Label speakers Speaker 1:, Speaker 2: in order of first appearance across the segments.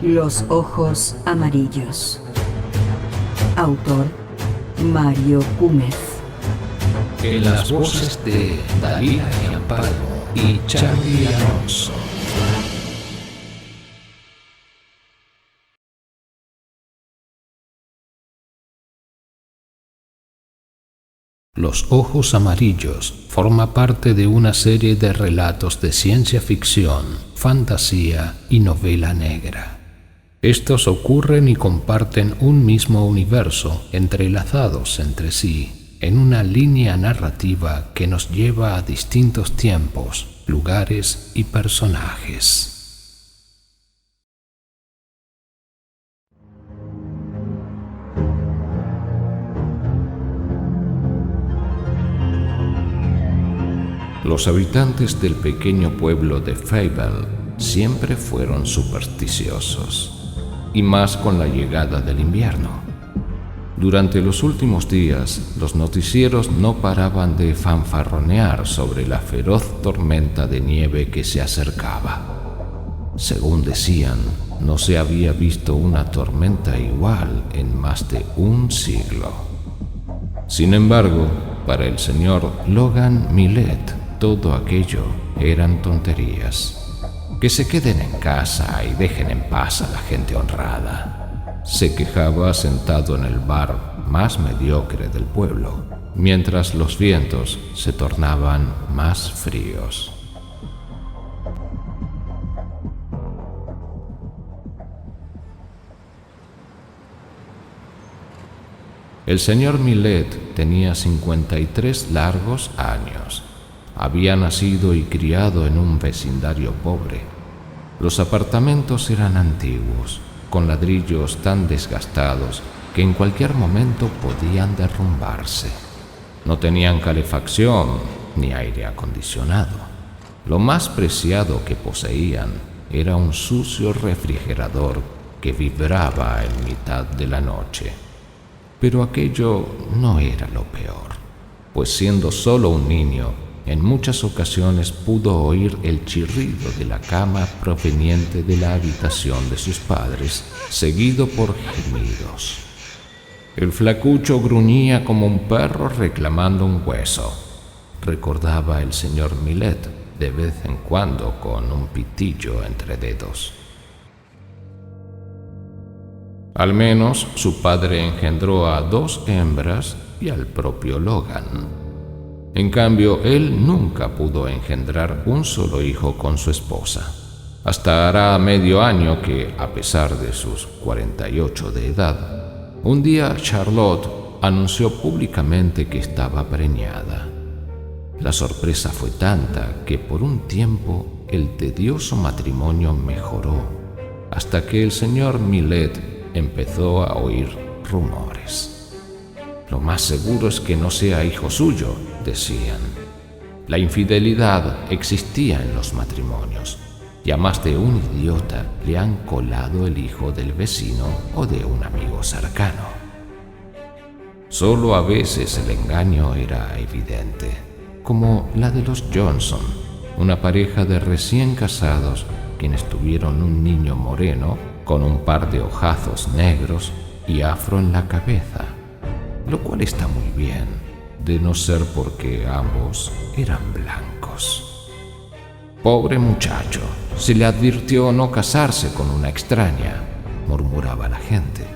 Speaker 1: Los ojos amarillos. Autor Mario Cúmez.
Speaker 2: En las voces de Dalila y Amparo y Charlie Alonso. Los ojos amarillos forma parte de una serie de relatos de ciencia ficción, fantasía y novela negra. Estos ocurren y comparten un mismo universo, entrelazados entre sí, en una línea narrativa que nos lleva a distintos tiempos, lugares y personajes. Los habitantes del pequeño pueblo de Fable siempre fueron supersticiosos, y más con la llegada del invierno. Durante los últimos días, los noticieros no paraban de fanfarronear sobre la feroz tormenta de nieve que se acercaba. Según decían, no se había visto una tormenta igual en más de un siglo. Sin embargo, para el señor Logan Millet, todo aquello eran tonterías. Que se queden en casa y dejen en paz a la gente honrada. Se quejaba sentado en el bar más mediocre del pueblo, mientras los vientos se tornaban más fríos. El señor Millet tenía 53 largos años. Había nacido y criado en un vecindario pobre. Los apartamentos eran antiguos, con ladrillos tan desgastados que en cualquier momento podían derrumbarse. No tenían calefacción ni aire acondicionado. Lo más preciado que poseían era un sucio refrigerador que vibraba en mitad de la noche. Pero aquello no era lo peor, pues siendo solo un niño, en muchas ocasiones pudo oír el chirrido de la cama proveniente de la habitación de sus padres, seguido por gemidos. El flacucho gruñía como un perro reclamando un hueso, recordaba el señor Millet de vez en cuando con un pitillo entre dedos. Al menos su padre engendró a 2 hembras y al propio Logan. En cambio, él nunca pudo engendrar un solo hijo con su esposa. Hasta hará medio año que, a pesar de sus 48 de edad, un día Charlotte anunció públicamente que estaba preñada. La sorpresa fue tanta que por un tiempo el tedioso matrimonio mejoró, hasta que el señor Millet empezó a oír rumores. Lo más seguro es que no sea hijo suyo, decían. La infidelidad existía en los matrimonios, y a más de un idiota le han colado el hijo del vecino o de un amigo cercano. Solo a veces el engaño era evidente, como la de los Johnson, una pareja de recién casados quienes tuvieron un niño moreno con un par de ojazos negros y afro en la cabeza, lo cual está muy bien, de no ser porque ambos eran blancos. Pobre muchacho, se le advirtió no casarse con una extraña, murmuraba la gente.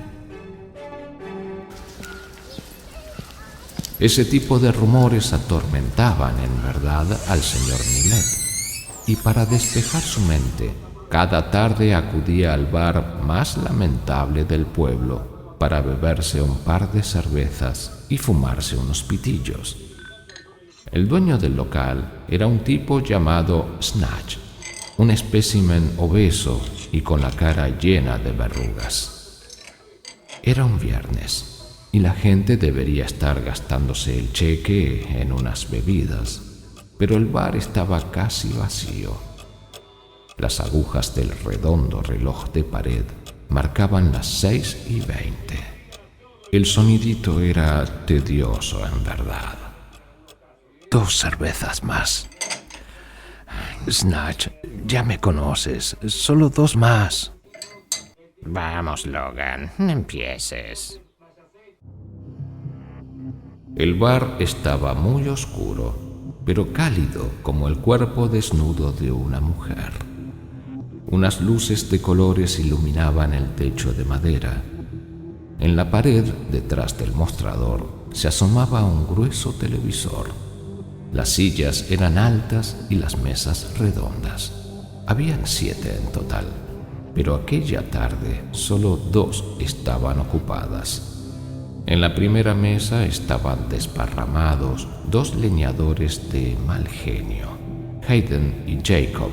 Speaker 2: Ese tipo de rumores atormentaban en verdad al señor Millet, y para despejar su mente, cada tarde acudía al bar más lamentable del pueblo para beberse un par de cervezas y fumarse unos pitillos. El dueño del local era un tipo llamado Snatch, un espécimen obeso y con la cara llena de verrugas. Era un viernes y la gente debería estar gastándose el cheque en unas bebidas, pero el bar estaba casi vacío. Las agujas del redondo reloj de pared marcaban las 6:20. El sonidito era tedioso en verdad. 2 cervezas más.
Speaker 3: Snatch, ya me conoces. Solo 2 más.
Speaker 4: Vamos, Logan, no empieces.
Speaker 2: El bar estaba muy oscuro, pero cálido como el cuerpo desnudo de una mujer. Unas luces de colores iluminaban el techo de madera. En la pared, detrás del mostrador, se asomaba un grueso televisor. Las sillas eran altas y las mesas redondas. Habían 7 en total, pero aquella tarde solo 2 estaban ocupadas. En la primera mesa estaban desparramados 2 leñadores de mal genio, Hayden y Jacob.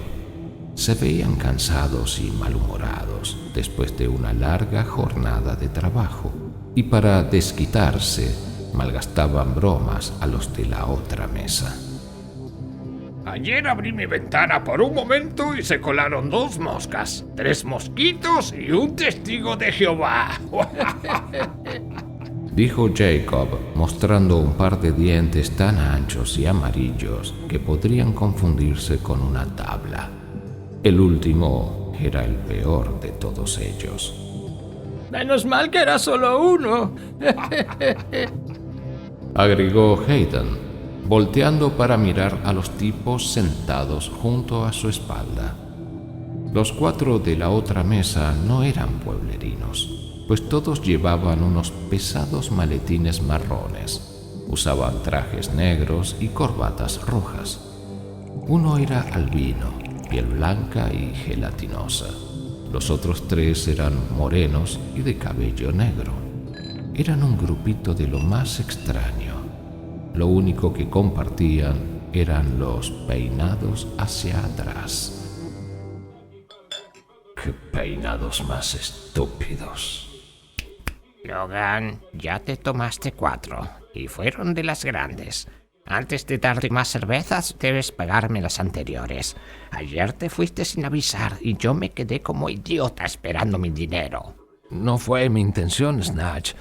Speaker 2: Se veían cansados y malhumorados después de una larga jornada de trabajo, y para desquitarse malgastaban bromas a los de la otra mesa.
Speaker 5: Ayer abrí mi ventana por un momento y se colaron 2 moscas, 3 mosquitos y un testigo de Jehová.
Speaker 2: Dijo Jacob, mostrando un par de dientes tan anchos y amarillos que podrían confundirse con una tabla. El último era el peor de todos ellos.
Speaker 6: Menos mal que era solo uno.
Speaker 2: Agregó Hayden, volteando para mirar a los tipos sentados junto a su espalda. Los 4 de la otra mesa no eran pueblerinos, pues todos llevaban unos pesados maletines marrones, usaban trajes negros y corbatas rojas. Uno era albino, piel blanca y gelatinosa. Los otros 3 eran morenos y de cabello negro. Eran un grupito de lo más extraño. Lo único que compartían eran los peinados hacia atrás.
Speaker 3: ¡Qué peinados más estúpidos!
Speaker 4: Logan, ya te tomaste 4 y fueron de las grandes. Antes de darte más cervezas, debes pagarme las anteriores. Ayer te fuiste sin avisar y yo me quedé como idiota esperando mi dinero.
Speaker 3: No fue mi intención, Snatch.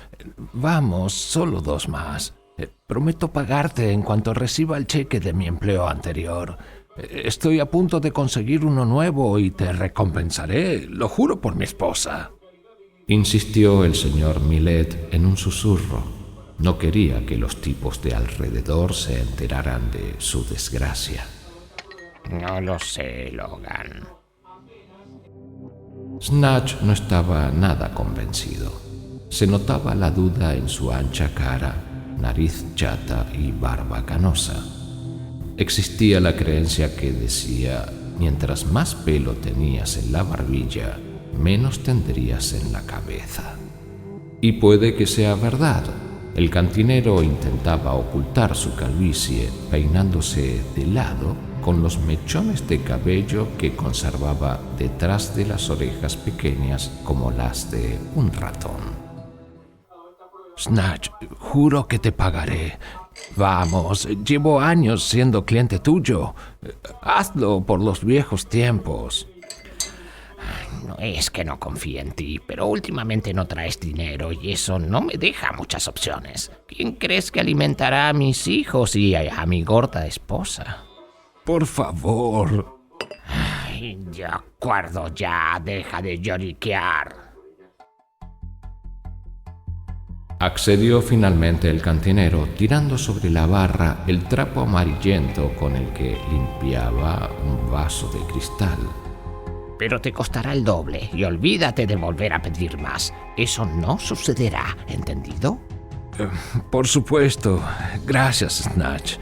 Speaker 3: Vamos, solo 2 más. Prometo pagarte en cuanto reciba el cheque de mi empleo anterior. Estoy a punto de conseguir uno nuevo y te recompensaré, lo juro por mi esposa.
Speaker 2: Insistió el señor Millet en un susurro. No quería que los tipos de alrededor se enteraran de su desgracia.
Speaker 4: No lo sé, Logan.
Speaker 2: Snatch no estaba nada convencido. Se notaba la duda en su ancha cara, nariz chata y barba canosa. Existía la creencia que decía, mientras más pelo tenías en la barbilla, menos tendrías en la cabeza. Y puede que sea verdad. El cantinero intentaba ocultar su calvicie peinándose de lado con los mechones de cabello que conservaba detrás de las orejas pequeñas como las de un ratón.
Speaker 3: Snatch, juro que te pagaré. Vamos, llevo años siendo cliente tuyo. Hazlo por los viejos tiempos.
Speaker 4: No es que no confíe en ti, pero últimamente no traes dinero y eso no me deja muchas opciones. ¿Quién crees que alimentará a mis hijos y a mi gorda esposa?
Speaker 3: Por favor.
Speaker 4: Ay, de acuerdo ya, deja de lloriquear.
Speaker 2: Accedió finalmente el cantinero, tirando sobre la barra el trapo amarillento con el que limpiaba un vaso de cristal.
Speaker 4: Pero te costará el doble y olvídate de volver a pedir más. Eso no sucederá, ¿entendido?
Speaker 3: Por supuesto. Gracias, Snatch.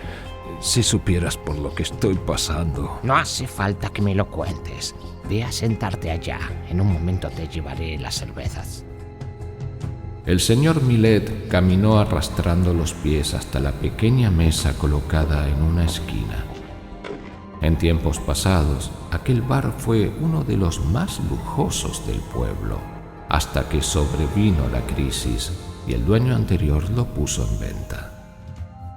Speaker 3: Si supieras por lo que estoy pasando.
Speaker 4: No hace falta que me lo cuentes. Ve a sentarte allá. En un momento te llevaré las cervezas.
Speaker 2: El señor Millet caminó arrastrando los pies hasta la pequeña mesa colocada en una esquina. En tiempos pasados, aquel bar fue uno de los más lujosos del pueblo, hasta que sobrevino la crisis y el dueño anterior lo puso en venta.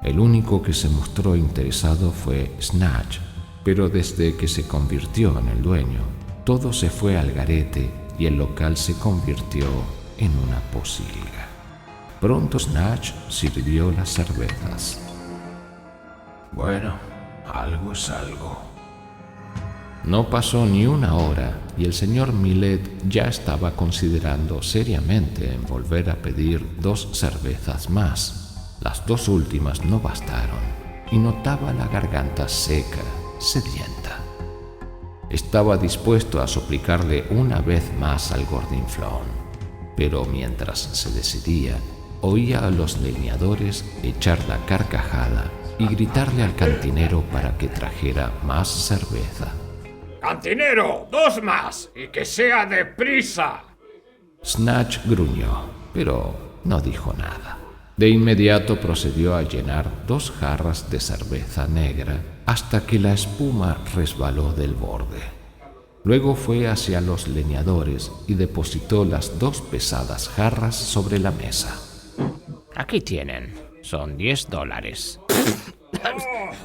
Speaker 2: El único que se mostró interesado fue Snatch, pero desde que se convirtió en el dueño, todo se fue al garete y el local se convirtió en una posilga. Pronto Snatch sirvió las cervezas.
Speaker 3: Bueno, algo es algo.
Speaker 2: No pasó ni una hora y el señor Millet ya estaba considerando seriamente en volver a pedir 2 cervezas más. Las 2 últimas no bastaron y notaba la garganta seca, sedienta. Estaba dispuesto a suplicarle una vez más al gordinflón, pero mientras se decidía, oía a los leñadores echar la carcajada y gritarle al cantinero para que trajera más cerveza.
Speaker 5: ¡Cantinero, 2 más! ¡Y que sea deprisa!
Speaker 2: Snatch gruñó, pero no dijo nada. De inmediato procedió a llenar 2 jarras de cerveza negra hasta que la espuma resbaló del borde. Luego fue hacia los leñadores y depositó las 2 pesadas jarras sobre la mesa.
Speaker 4: Aquí tienen. Son $10.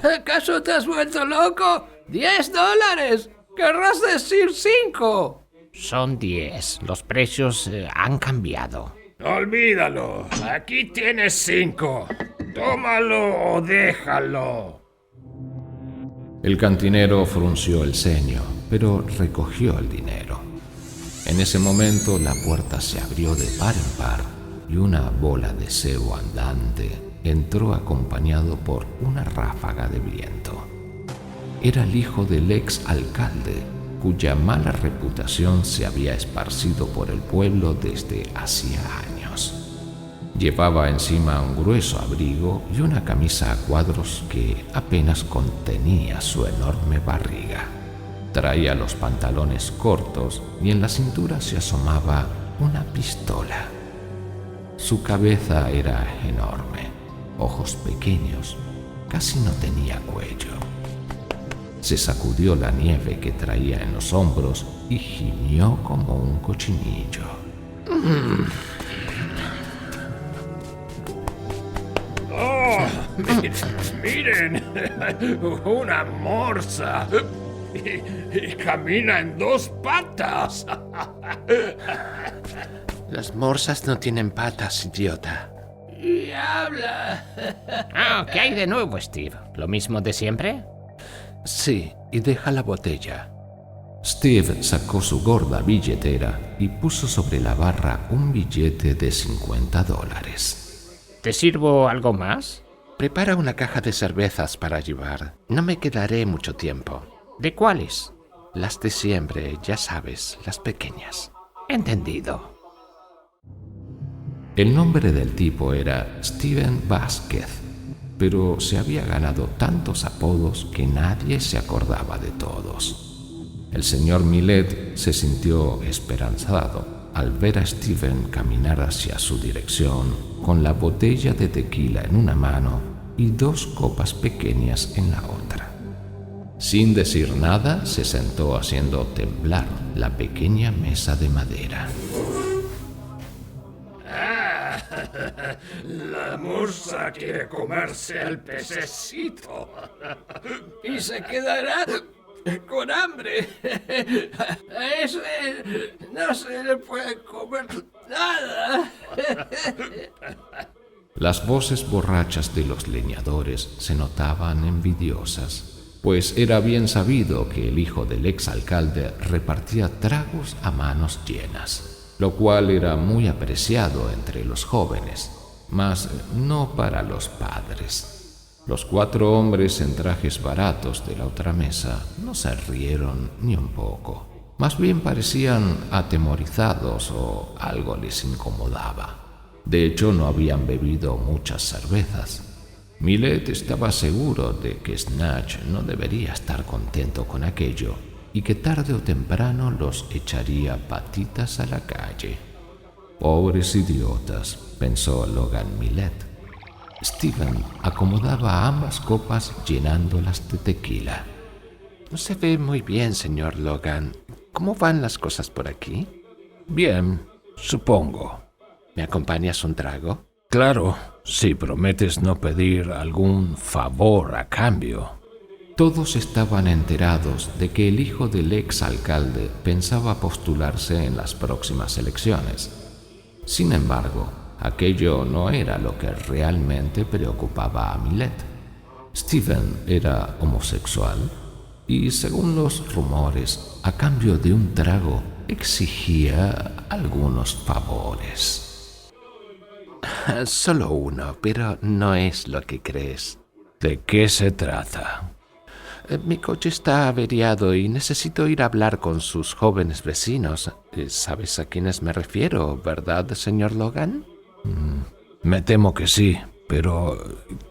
Speaker 6: ¿Acaso te has vuelto loco? $10. Querrás decir 5.
Speaker 4: Son 10. Los precios han cambiado.
Speaker 5: Olvídalo. Aquí tienes 5. Tómalo o déjalo.
Speaker 2: El cantinero frunció el ceño, pero recogió el dinero. En ese momento la puerta se abrió de par en par y una bola de cebo andante entró acompañado por una ráfaga de viento. Era el hijo del ex alcalde, cuya mala reputación se había esparcido por el pueblo desde hacía años. Llevaba encima un grueso abrigo y una camisa a cuadros que apenas contenía su enorme barriga. Traía los pantalones cortos y en la cintura se asomaba una pistola. Su cabeza era enorme, ojos pequeños, casi no tenía cuello. Se sacudió la nieve que traía en los hombros y gimió como un cochinillo.
Speaker 5: ¡Oh! ¡Miren! ¡Una morsa! Y camina en 2 patas.
Speaker 3: Las morsas no tienen patas, idiota.
Speaker 6: Y habla.
Speaker 4: ¿Qué hay de nuevo, Steve? ¿Lo mismo de siempre?
Speaker 3: Sí, y deja la botella.
Speaker 2: Steve sacó su gorda billetera y puso sobre la barra un billete de $50.
Speaker 4: ¿Te sirvo algo más?
Speaker 3: Prepara una caja de cervezas para llevar. No me quedaré mucho tiempo.
Speaker 4: ¿De cuáles?
Speaker 3: Las de siempre, ya sabes, las pequeñas.
Speaker 4: Entendido.
Speaker 2: El nombre del tipo era Steven Vázquez, pero se había ganado tantos apodos que nadie se acordaba de todos. El señor Millet se sintió esperanzado al ver a Steven caminar hacia su dirección con la botella de tequila en una mano y 2 copas pequeñas en la otra. Sin decir nada, se sentó haciendo temblar la pequeña mesa de madera.
Speaker 5: La morsa quiere comerse al pececito.
Speaker 6: Y se quedará con hambre. A ese no se le puede comer nada.
Speaker 2: Las voces borrachas de los leñadores se notaban envidiosas, pues era bien sabido que el hijo del exalcalde repartía tragos a manos llenas, lo cual era muy apreciado entre los jóvenes, mas no para los padres. Los 4 hombres en trajes baratos de la otra mesa no se rieron ni un poco. Más bien parecían atemorizados o algo les incomodaba. De hecho, no habían bebido muchas cervezas. Millet estaba seguro de que Snatch no debería estar contento con aquello y que tarde o temprano los echaría patitas a la calle. Pobres idiotas, pensó Logan Millet. Steven acomodaba ambas copas llenándolas de tequila.
Speaker 3: No se ve muy bien, señor Logan. ¿Cómo van las cosas por aquí?
Speaker 7: Bien, supongo.
Speaker 3: ¿Me acompañas un trago?
Speaker 7: Claro, si prometes no pedir algún favor a cambio.
Speaker 2: Todos estaban enterados de que el hijo del exalcalde pensaba postularse en las próximas elecciones. Sin embargo, aquello no era lo que realmente preocupaba a Millet. ¿Steven era homosexual? y según los rumores, a cambio de un trago, exigía algunos favores.
Speaker 3: Solo uno, pero no es lo que crees.
Speaker 7: ¿De qué se trata?
Speaker 3: Mi coche está averiado y necesito ir a hablar con sus jóvenes vecinos. ¿Sabes a quiénes me refiero, verdad, señor Logan?
Speaker 7: Me temo que sí, pero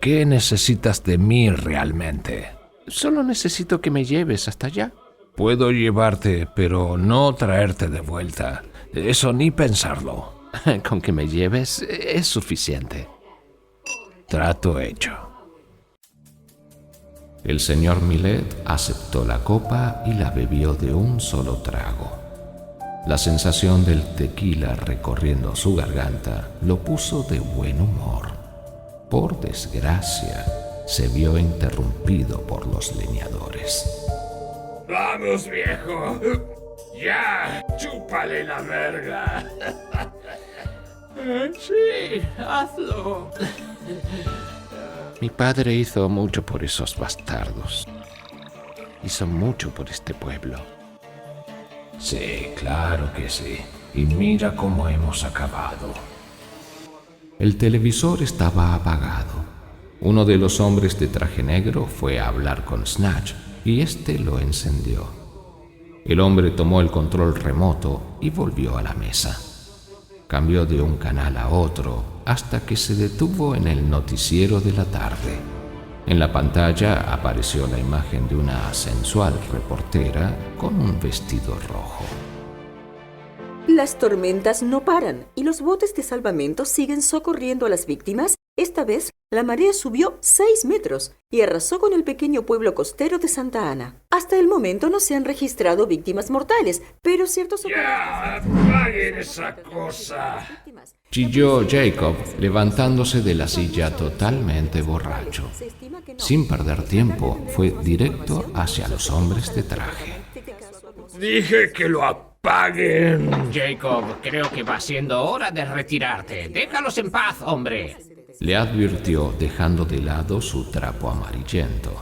Speaker 7: ¿qué necesitas de mí realmente?
Speaker 3: Solo necesito que me lleves hasta allá.
Speaker 7: Puedo llevarte, pero no traerte de vuelta. Eso ni pensarlo.
Speaker 3: Con que me lleves es suficiente.
Speaker 7: Trato hecho.
Speaker 2: El señor Millet aceptó la copa y la bebió de un solo trago. La sensación del tequila recorriendo su garganta lo puso de buen humor. Por desgracia, se vio interrumpido por los leñadores.
Speaker 5: ¡Vamos, viejo! ¡Ya! ¡Chúpale la verga!
Speaker 6: Sí, hazlo.
Speaker 3: Mi padre hizo mucho por esos bastardos. Hizo mucho por este pueblo.
Speaker 7: Sí, claro que sí. Y mira cómo hemos acabado.
Speaker 2: El televisor estaba apagado. Uno de los hombres de traje negro fue a hablar con Snatch y este lo encendió. El hombre tomó el control remoto y volvió a la mesa. Cambió de un canal a otro hasta que se detuvo en el noticiero de la tarde. En la pantalla apareció la imagen de una sensual reportera con un vestido rojo.
Speaker 8: Las tormentas no paran y los botes de salvamento siguen socorriendo a las víctimas. Esta vez, la marea subió 6 metros y arrasó con el pequeño pueblo costero de Santa Ana. Hasta el momento no se han registrado víctimas mortales, pero ciertos...
Speaker 5: ¡Ya! ¡Apaguen esa cosa!
Speaker 2: Chilló Jacob, levantándose de la silla totalmente borracho. Sin perder tiempo, fue directo hacia los hombres de traje.
Speaker 5: ¡Dije que lo apaguen!
Speaker 4: Jacob, creo que va siendo hora de retirarte. Déjalos en paz, hombre.
Speaker 2: Le advirtió dejando de lado su trapo amarillento.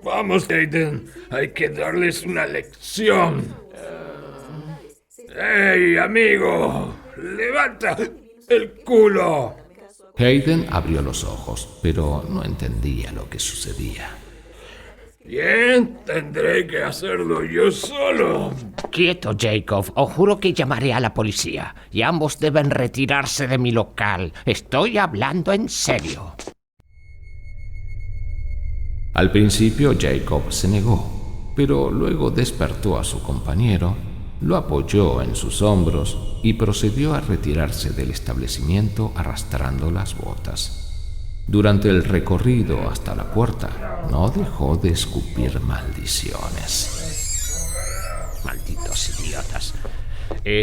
Speaker 5: Vamos, Aiden. Hay que darles una lección. ¡Hey, amigo! ¡Levanta el culo!
Speaker 2: Hayden abrió los ojos, pero no entendía lo que sucedía.
Speaker 5: Bien, tendré que hacerlo yo solo.
Speaker 4: Quieto, Jacob. Os juro que llamaré a la policía. Y ambos deben retirarse de mi local. Estoy hablando en serio.
Speaker 2: Al principio Jacob se negó, pero luego despertó a su compañero, lo apoyó en sus hombros y procedió a retirarse del establecimiento arrastrando las botas. Durante el recorrido hasta la puerta, no dejó de escupir maldiciones.
Speaker 4: Malditos idiotas.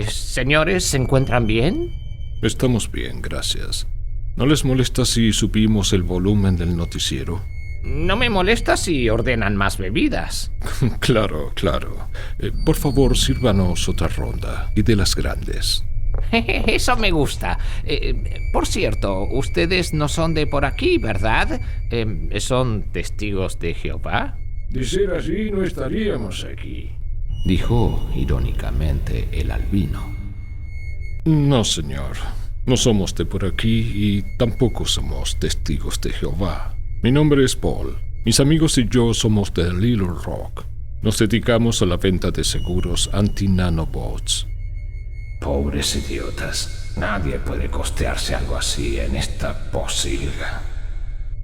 Speaker 4: Señores, ¿se encuentran bien?
Speaker 7: Estamos bien, gracias. ¿No les molesta si subimos el volumen del noticiero?
Speaker 4: No me molesta si ordenan más bebidas.
Speaker 7: Claro, claro. Por favor, sírvanos otra ronda, y de las grandes.
Speaker 4: Eso me gusta. Por cierto, ustedes no son de por aquí, ¿verdad? ¿Son testigos de Jehová?
Speaker 5: De ser así, no estaríamos aquí.
Speaker 2: Dijo irónicamente el albino.
Speaker 7: No, señor. No somos de por aquí y tampoco somos testigos de Jehová. Mi nombre es Paul. Mis amigos y yo somos de Little Rock. Nos dedicamos a la venta de seguros anti-nanobots.
Speaker 3: Pobres idiotas. Nadie puede costearse algo así en esta posilga,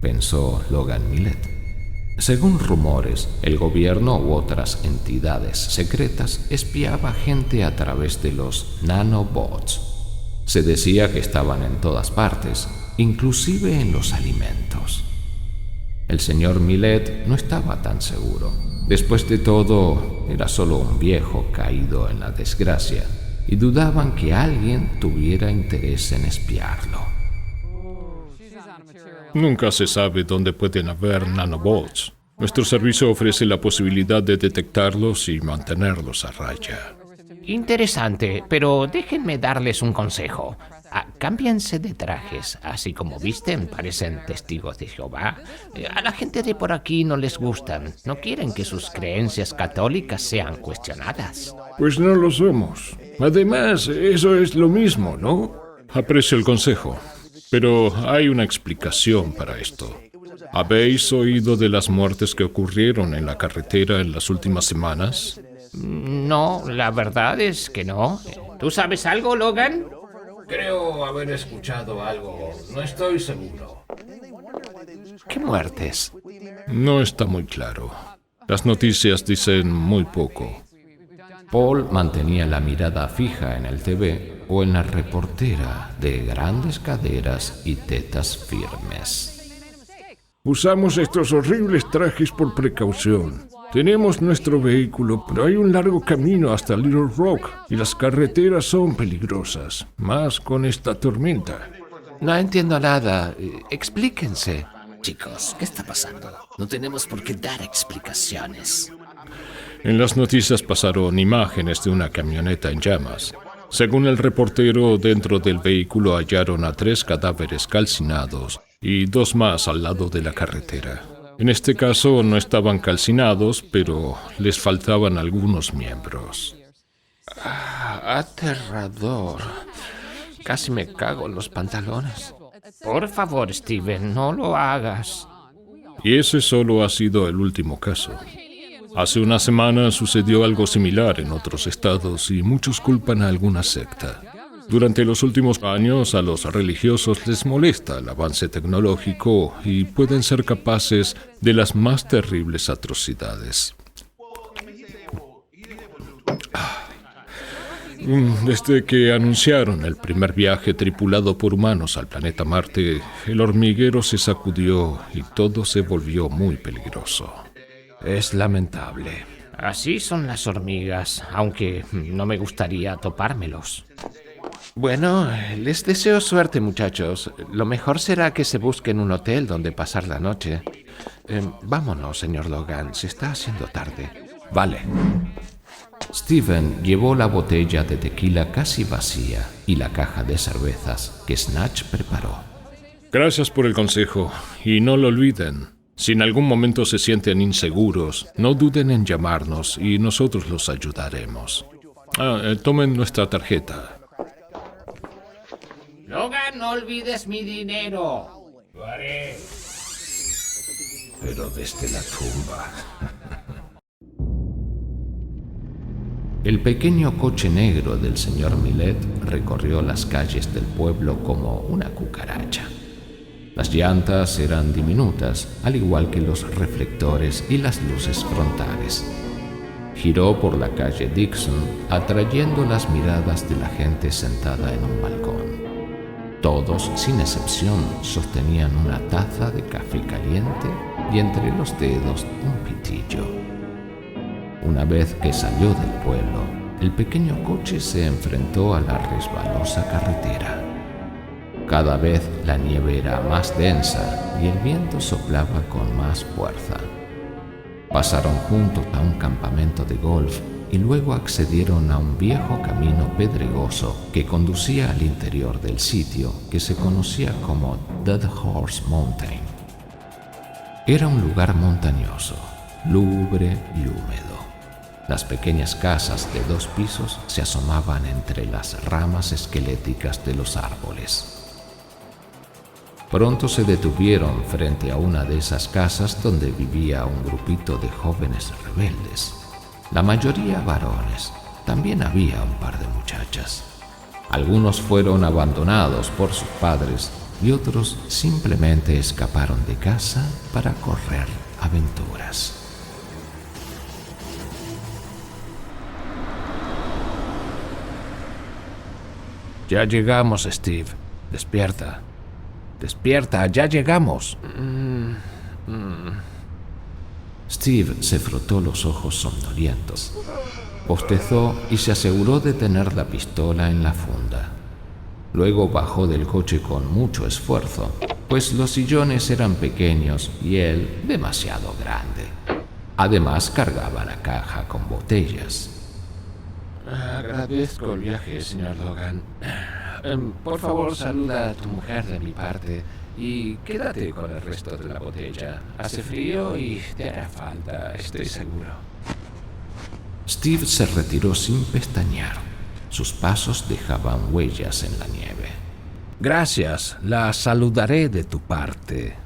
Speaker 2: pensó Logan Millet. Según rumores, el gobierno u otras entidades secretas espiaba gente a través de los nanobots. Se decía que estaban en todas partes, inclusive en los alimentos. El señor Millet no estaba tan seguro. Después de todo, era solo un viejo caído en la desgracia, y dudaban que alguien tuviera interés en espiarlo.
Speaker 7: Nunca se sabe dónde pueden haber nanobots. Nuestro servicio ofrece la posibilidad de detectarlos y mantenerlos a raya.
Speaker 4: Interesante, pero déjenme darles un consejo. cámbiense de trajes, así como visten, parecen testigos de Jehová. A la gente de por aquí no les gustan, no quieren que sus creencias católicas sean cuestionadas.
Speaker 7: Pues no lo somos. Además, eso es lo mismo, ¿no? Aprecio el consejo, pero hay una explicación para esto. ¿Habéis oído de las muertes que ocurrieron en la carretera en las últimas semanas?
Speaker 4: No, la verdad es que no. ¿Tú sabes algo, Logan?
Speaker 3: Creo haber escuchado algo. No estoy seguro.
Speaker 4: ¿Qué muertes?
Speaker 7: No está muy claro. Las noticias dicen muy poco.
Speaker 2: Paul mantenía la mirada fija en el TV o en la reportera de grandes caderas y tetas firmes.
Speaker 7: Usamos estos horribles trajes por precaución. Tenemos nuestro vehículo, pero hay un largo camino hasta Little Rock y las carreteras son peligrosas, más con esta tormenta.
Speaker 3: No entiendo nada. Explíquense.
Speaker 9: Chicos, ¿qué está pasando? No tenemos por qué dar explicaciones.
Speaker 7: En las noticias pasaron imágenes de una camioneta en llamas. Según el reportero, dentro del vehículo hallaron a 3 cadáveres calcinados y 2 más al lado de la carretera. En este caso no estaban calcinados, pero les faltaban algunos miembros.
Speaker 3: Aterrador. Casi me cago en los pantalones.
Speaker 4: Por favor, Steven, no lo hagas.
Speaker 7: Y ese solo ha sido el último caso. Hace una semana sucedió algo similar en otros estados y muchos culpan a alguna secta. Durante los últimos años a los religiosos les molesta el avance tecnológico y pueden ser capaces de las más terribles atrocidades. Desde que anunciaron el primer viaje tripulado por humanos al planeta Marte, el hormiguero se sacudió y todo se volvió muy peligroso.
Speaker 3: Es lamentable.
Speaker 4: Así son las hormigas, aunque no me gustaría topármelos.
Speaker 3: Bueno, les deseo suerte, muchachos. Lo mejor será que se busquen un hotel donde pasar la noche. Vámonos, señor Logan, se está haciendo tarde. Vale.
Speaker 2: Steven llevó la botella de tequila casi vacía y la caja de cervezas que Snatch preparó.
Speaker 7: Gracias por el consejo y no lo olviden. Si en algún momento se sienten inseguros, no duden en llamarnos y nosotros los ayudaremos. Tomen nuestra tarjeta.
Speaker 4: Logan, no olvides mi dinero.
Speaker 3: Lo haré. Pero desde la tumba.
Speaker 2: El pequeño coche negro del señor Millet recorrió las calles del pueblo como una cucaracha. Las llantas eran diminutas, al igual que los reflectores y las luces frontales. Giró por la calle Dixon, atrayendo las miradas de la gente sentada en un balcón. Todos, sin excepción, sostenían una taza de café caliente y entre los dedos un pitillo. Una vez que salió del pueblo, el pequeño coche se enfrentó a la resbalosa carretera. Cada vez la nieve era más densa y el viento soplaba con más fuerza. Pasaron juntos a un campamento de golf y luego accedieron a un viejo camino pedregoso que conducía al interior del sitio que se conocía como Dead Horse Mountain. Era un lugar montañoso, lúgubre y húmedo. Las pequeñas casas de 2 pisos se asomaban entre las ramas esqueléticas de los árboles. Pronto se detuvieron frente a una de esas casas donde vivía un grupito de jóvenes rebeldes. La mayoría varones, también había un par de muchachas. Algunos fueron abandonados por sus padres y otros simplemente escaparon de casa para correr aventuras.
Speaker 3: Ya llegamos, Steve. Despierta. Despierta, ya llegamos.
Speaker 2: Steve se frotó los ojos somnolientos, bostezó y se aseguró de tener la pistola en la funda. Luego bajó del coche con mucho esfuerzo, pues los sillones eran pequeños y él demasiado grande. Además cargaba la caja con botellas.
Speaker 3: Agradezco el viaje, señor Logan. Por favor, saluda a tu mujer de mi parte y quédate con el resto de la botella. Hace frío y te hará falta, estoy seguro.
Speaker 2: Steve se retiró sin pestañear. Sus pasos dejaban huellas en la nieve.
Speaker 3: Gracias, la saludaré de tu parte.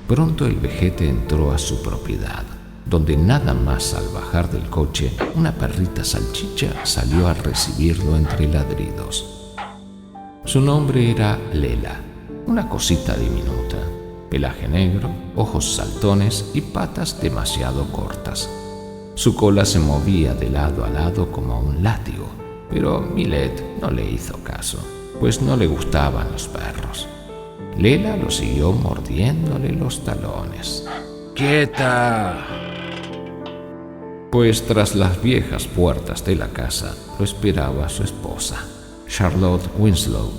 Speaker 2: Pronto el vejete entró a su propiedad, donde nada más al bajar del coche, una perrita salchicha salió a recibirlo entre ladridos. Su nombre era Lela, una cosita diminuta, pelaje negro, ojos saltones y patas demasiado cortas. Su cola se movía de lado a lado como un látigo, pero Millet no le hizo caso, pues no le gustaban los perros. Lela lo siguió mordiéndole los talones.
Speaker 3: ¡Quieta!
Speaker 2: Pues tras las viejas puertas de la casa lo esperaba su esposa, Charlotte Winslow.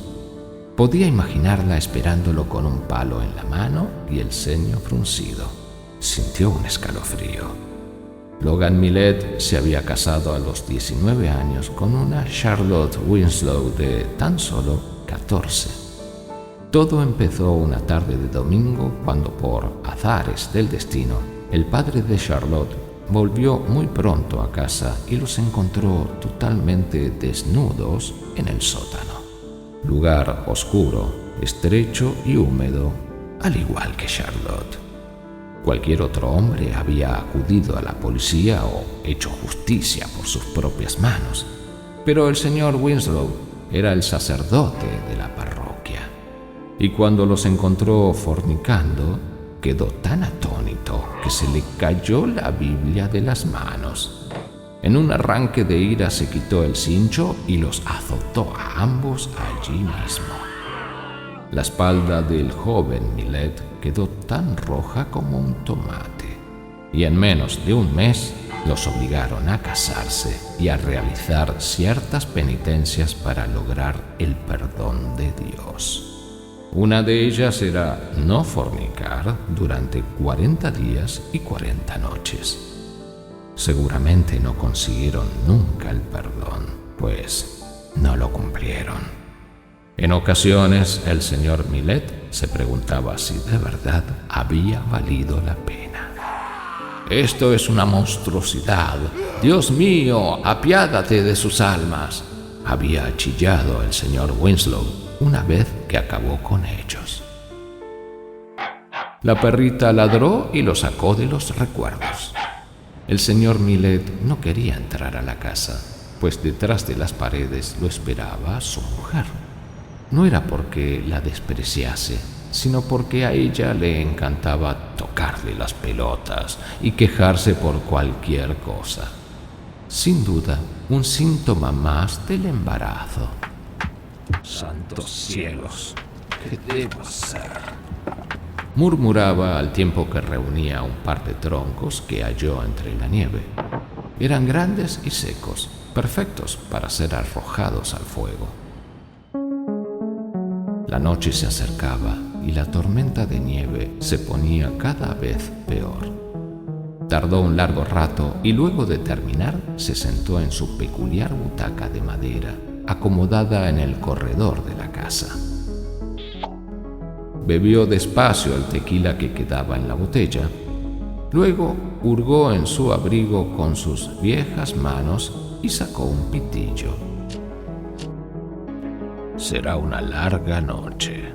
Speaker 2: Podía imaginarla esperándolo con un palo en la mano y el ceño fruncido. Sintió un escalofrío. Logan Millet se había casado a los 19 años con una Charlotte Winslow de tan solo 14. Todo empezó una tarde de domingo cuando, por azares del destino, el padre de Charlotte volvió muy pronto a casa y los encontró totalmente desnudos en el sótano. Lugar oscuro, estrecho y húmedo, al igual que Charlotte. Cualquier otro hombre había acudido a la policía o hecho justicia por sus propias manos, pero el señor Winslow era el sacerdote de la parroquia. Y cuando los encontró fornicando, quedó tan atónito que se le cayó la Biblia de las manos. En un arranque de ira se quitó el cincho y los azotó a ambos allí mismo. La espalda del joven Millet quedó tan roja como un tomate, y en menos de un mes los obligaron a casarse y a realizar ciertas penitencias para lograr el perdón de Dios. Una de ellas era no fornicar durante 40 días y 40 noches. Seguramente no consiguieron nunca el perdón, pues no lo cumplieron. En ocasiones el señor Millet se preguntaba si de verdad había valido la pena. «Esto es una monstruosidad. Dios mío, apiádate de sus almas», había chillado el señor Winslow una vez que acabó con ellos. La perrita ladró y lo sacó de los recuerdos. El señor Millet no quería entrar a la casa, pues detrás de las paredes lo esperaba su mujer. No era porque la despreciase, sino porque a ella le encantaba tocarle las pelotas y quejarse por cualquier cosa. Sin duda, un síntoma más del embarazo.
Speaker 3: ¡Santos cielos! ¿Qué debo hacer?
Speaker 2: Murmuraba al tiempo que reunía un par de troncos que halló entre la nieve. Eran grandes y secos, perfectos para ser arrojados al fuego. La noche se acercaba y la tormenta de nieve se ponía cada vez peor. Tardó un largo rato y luego de terminar se sentó en su peculiar butaca de madera, acomodada en el corredor de la casa. Bebió despacio el tequila que quedaba en la botella. Luego hurgó en su abrigo con sus viejas manos y sacó un pitillo.
Speaker 3: Será una larga noche.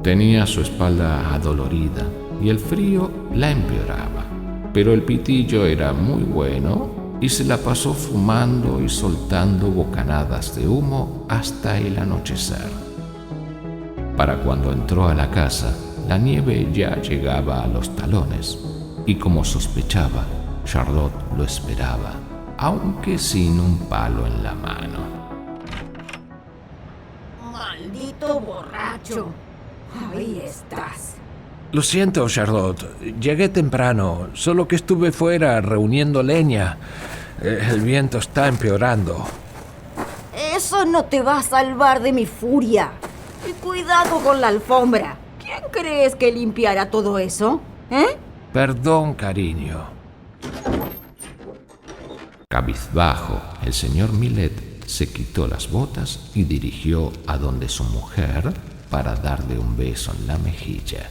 Speaker 2: Tenía su espalda adolorida y el frío la empeoraba, pero el pitillo era muy bueno y se la pasó fumando y soltando bocanadas de humo hasta el anochecer. Para cuando entró a la casa, la nieve ya llegaba a los talones, y como sospechaba, Charlotte lo esperaba, aunque sin un palo en la mano.
Speaker 10: ¡Maldito borracho! Ahí estás.
Speaker 3: Lo siento, Charlotte. Llegué temprano, solo que estuve fuera reuniendo leña. El viento está empeorando.
Speaker 10: Eso no te va a salvar de mi furia. Y cuidado con la alfombra. ¿Quién crees que limpiará todo eso?
Speaker 3: Perdón, cariño.
Speaker 2: Cabizbajo, el señor Millet se quitó las botas y dirigió a donde su mujer para darle un beso en la mejilla.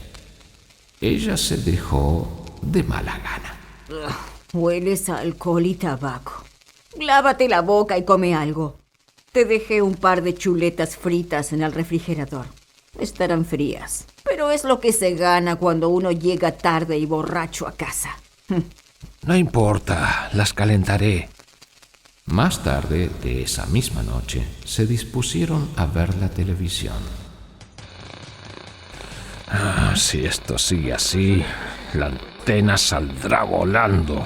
Speaker 2: Ella se dejó de mala gana.
Speaker 10: Hueles a alcohol y tabaco. Lávate la boca y come algo. Te dejé un par de chuletas fritas en el refrigerador. Estarán frías, pero es lo que se gana cuando uno llega tarde y borracho a casa.
Speaker 3: No importa, las calentaré.
Speaker 2: Más tarde de esa misma noche, se dispusieron a ver la televisión.
Speaker 3: Si esto sigue así, la antena saldrá volando.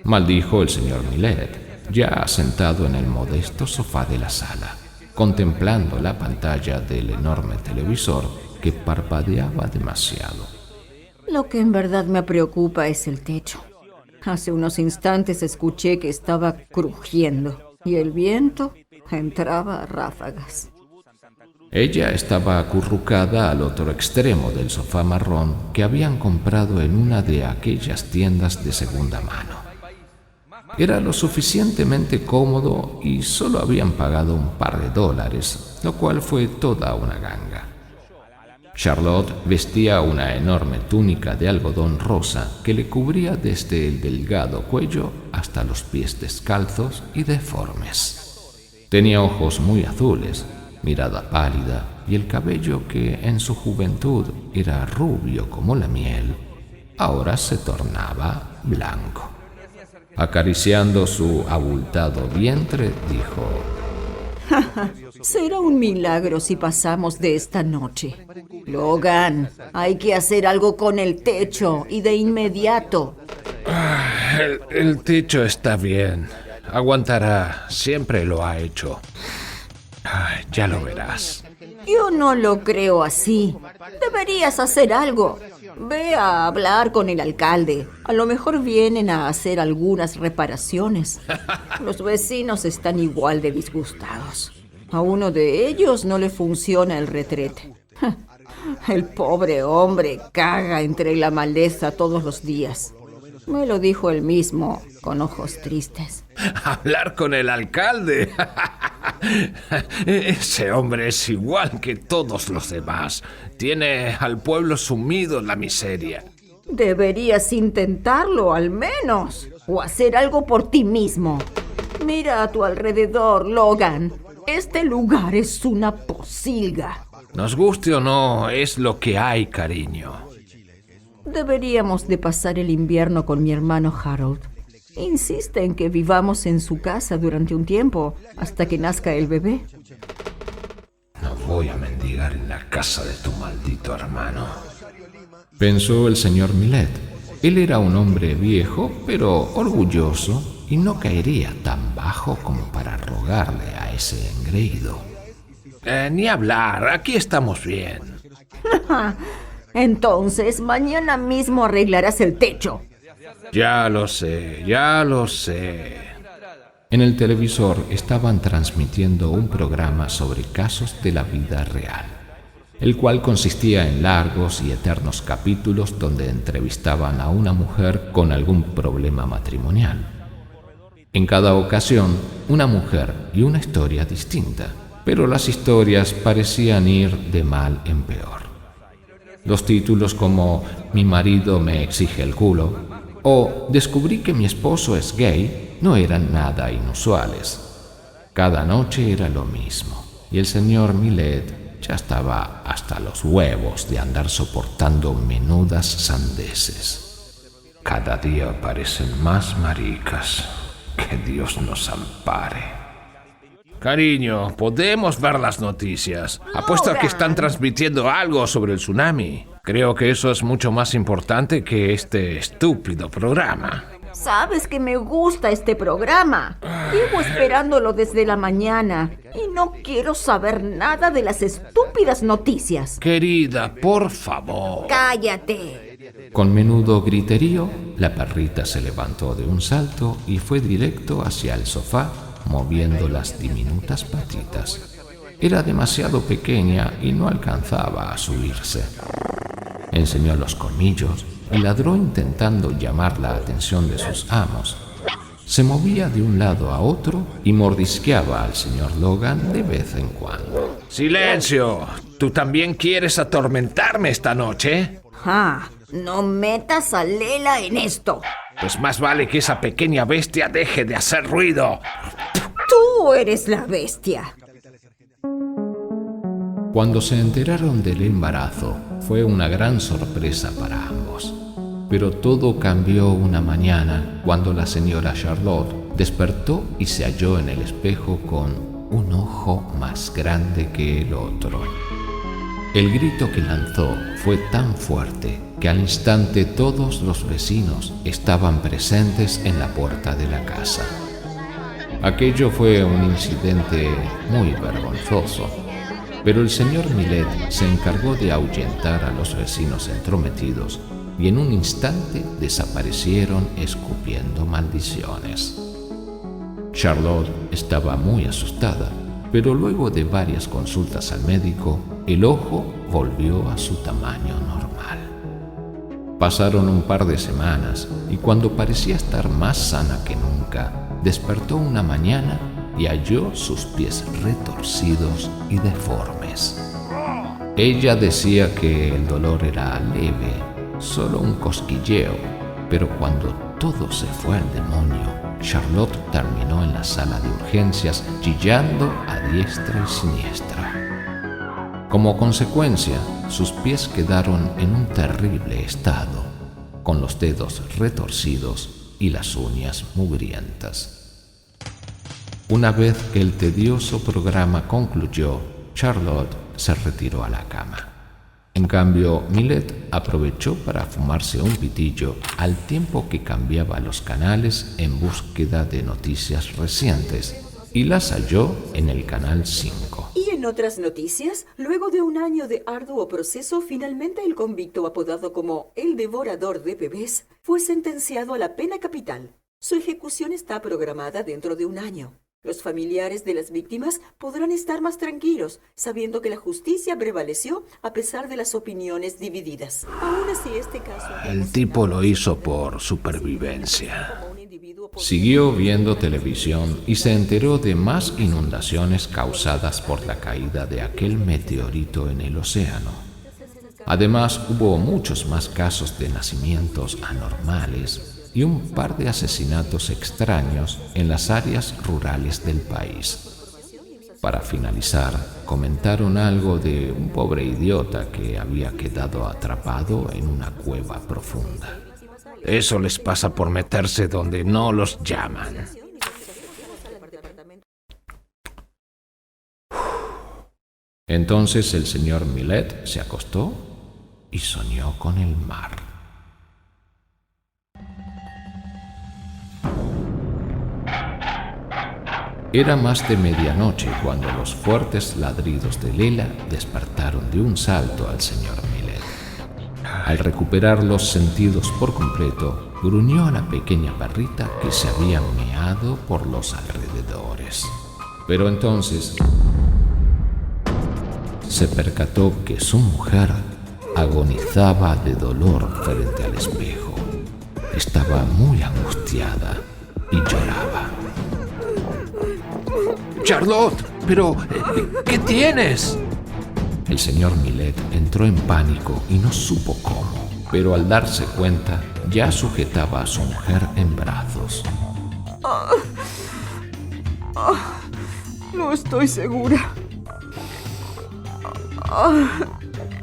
Speaker 2: Maldijo el señor Millet, ya sentado en el modesto sofá de la sala, contemplando la pantalla del enorme televisor que parpadeaba demasiado.
Speaker 10: Lo que en verdad me preocupa es el techo. Hace unos instantes escuché que estaba crujiendo y el viento entraba a ráfagas.
Speaker 2: Ella estaba acurrucada al otro extremo del sofá marrón que habían comprado en una de aquellas tiendas de segunda mano. Era lo suficientemente cómodo y solo habían pagado un par de dólares, lo cual fue toda una ganga. Charlotte vestía una enorme túnica de algodón rosa que le cubría desde el delgado cuello hasta los pies descalzos y deformes. Tenía ojos muy azules, mirada pálida y el cabello que en su juventud era rubio como la miel, ahora se tornaba blanco. Acariciando su abultado vientre, dijo:
Speaker 10: Será un milagro si pasamos de esta noche. Logan, hay que hacer algo con el techo y de inmediato.
Speaker 3: El techo está bien. Aguantará. Siempre lo ha hecho. Ya lo verás.
Speaker 10: Yo no lo creo así. Deberías hacer algo. Ve a hablar con el alcalde. A lo mejor vienen a hacer algunas reparaciones. Los vecinos están igual de disgustados. A uno de ellos no le funciona el retrete. El pobre hombre caga entre la maleza todos los días. Me lo dijo él mismo, con ojos tristes.
Speaker 3: ¿Hablar con el alcalde? Ese hombre es igual que todos los demás. Tiene al pueblo sumido en la miseria.
Speaker 10: Deberías intentarlo, al menos. O hacer algo por ti mismo. Mira a tu alrededor, Logan. Este lugar es una posilga.
Speaker 3: Nos guste o no, es lo que hay, cariño.
Speaker 10: Deberíamos de pasar el invierno con mi hermano Harold. Insiste en que vivamos en su casa durante un tiempo, hasta que nazca el bebé.
Speaker 3: No voy a mendigar en la casa de tu maldito hermano,
Speaker 2: pensó el señor Millet. Él era un hombre viejo, pero orgulloso, y no caería tan bajo como para rogarle a ese engreído.
Speaker 3: Ni hablar, aquí estamos bien.
Speaker 10: Entonces, mañana mismo arreglarás el techo.
Speaker 3: Ya lo sé, ya lo sé.
Speaker 2: En el televisor estaban transmitiendo un programa sobre casos de la vida real, el cual consistía en largos y eternos capítulos donde entrevistaban a una mujer con algún problema matrimonial. En cada ocasión, una mujer y una historia distinta, pero las historias parecían ir de mal en peor. Los títulos como "Mi marido me exige el culo" o "Descubrí que mi esposo es gay" no eran nada inusuales. Cada noche era lo mismo, y el señor Millet ya estaba hasta los huevos de andar soportando menudas sandeces.
Speaker 3: Cada día parecen más maricas. Que Dios nos ampare. Cariño, podemos ver las noticias. Apuesto a que están transmitiendo algo sobre el tsunami. Creo que eso es mucho más importante que este estúpido programa.
Speaker 10: Sabes que me gusta este programa. Llevo esperándolo desde la mañana y no quiero saber nada de las estúpidas noticias.
Speaker 3: Querida, por favor.
Speaker 10: ¡Cállate!
Speaker 2: Con menudo griterío, la perrita se levantó de un salto y fue directo hacia el sofá, moviendo las diminutas patitas. era demasiado pequeña y no alcanzaba a subirse. Enseñó los colmillos y ladró intentando llamar la atención de sus amos. Se movía de un lado a otro y mordisqueaba al señor Logan de vez en cuando.
Speaker 3: ¡Silencio! ¿Tú también quieres atormentarme esta noche?
Speaker 10: Ah, no metas a Lela en esto.
Speaker 3: Pues más vale que esa pequeña bestia deje de hacer ruido.
Speaker 10: Tú eres la bestia.
Speaker 2: Cuando se enteraron del embarazo, fue una gran sorpresa para ambos. Pero todo cambió una mañana cuando la señora Charlotte despertó y se halló en el espejo con un ojo más grande que el otro. El grito que lanzó fue tan fuerte que al instante todos los vecinos estaban presentes en la puerta de la casa. Aquello fue un incidente muy vergonzoso, pero el señor Millet se encargó de ahuyentar a los vecinos entrometidos y en un instante desaparecieron escupiendo maldiciones. Charlotte estaba muy asustada, pero luego de varias consultas al médico, el ojo volvió a su tamaño normal. Pasaron un par de semanas y cuando parecía estar más sana que nunca, despertó una mañana y halló sus pies retorcidos y deformes. Ella decía que el dolor era leve, solo un cosquilleo, pero cuando todo se fue al demonio, Charlotte terminó en la sala de urgencias chillando a diestra y siniestra. Como consecuencia, sus pies quedaron en un terrible estado, con los dedos retorcidos y las uñas mugrientas. Una vez que el tedioso programa concluyó, Charlotte se retiró a la cama. En cambio, Millet aprovechó para fumarse un pitillo al tiempo que cambiaba los canales en búsqueda de noticias recientes y las halló en el canal 5.
Speaker 8: Y en otras noticias, luego de un año de arduo proceso, finalmente el convicto apodado como el devorador de bebés fue sentenciado a la pena capital. Su ejecución está programada dentro de un año. Los familiares de las víctimas podrán estar más tranquilos, sabiendo que la justicia prevaleció a pesar de las opiniones divididas. Aún así, este caso...
Speaker 3: El tipo lo hizo por supervivencia.
Speaker 2: Siguió viendo televisión y se enteró de más inundaciones causadas por la caída de aquel meteorito en el océano. Además, hubo muchos más casos de nacimientos anormales y un par de asesinatos extraños en las áreas rurales del país. Para finalizar, comentaron algo de un pobre idiota que había quedado atrapado en una cueva profunda.
Speaker 3: Eso les pasa por meterse donde no los llaman.
Speaker 2: Entonces el señor Millet se acostó y soñó con el mar. Era más de medianoche cuando los fuertes ladridos de Lela despertaron de un salto al señor Millet. Al recuperar los sentidos por completo, gruñó a la pequeña perrita que se había meado por los alrededores. Pero entonces se percató que su mujer agonizaba de dolor frente al espejo. Estaba muy angustiada y lloraba.
Speaker 3: Charlotte, pero ¿qué tienes?
Speaker 2: El señor Millet entró en pánico y no supo cómo, pero al darse cuenta ya sujetaba a su mujer en brazos.
Speaker 11: No estoy segura.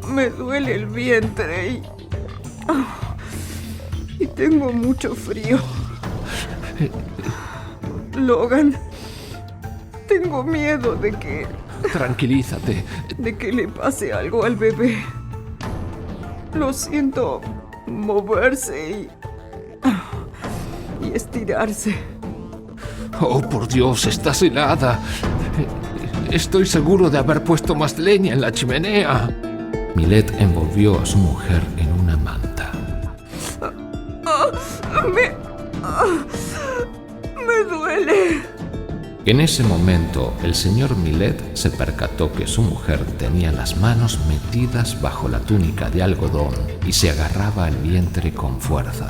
Speaker 11: Me duele el vientre y tengo mucho frío. Logan, tengo miedo de que...
Speaker 3: Tranquilízate.
Speaker 11: De que le pase algo al bebé. Lo siento moverse y estirarse.
Speaker 3: Oh, por Dios, estás helada. Estoy seguro de haber puesto más leña en la chimenea.
Speaker 2: Millet envolvió a su mujer en una manta.
Speaker 11: Me duele.
Speaker 2: En ese momento, el señor Millet se percató que su mujer tenía las manos metidas bajo la túnica de algodón y se agarraba al vientre con fuerza.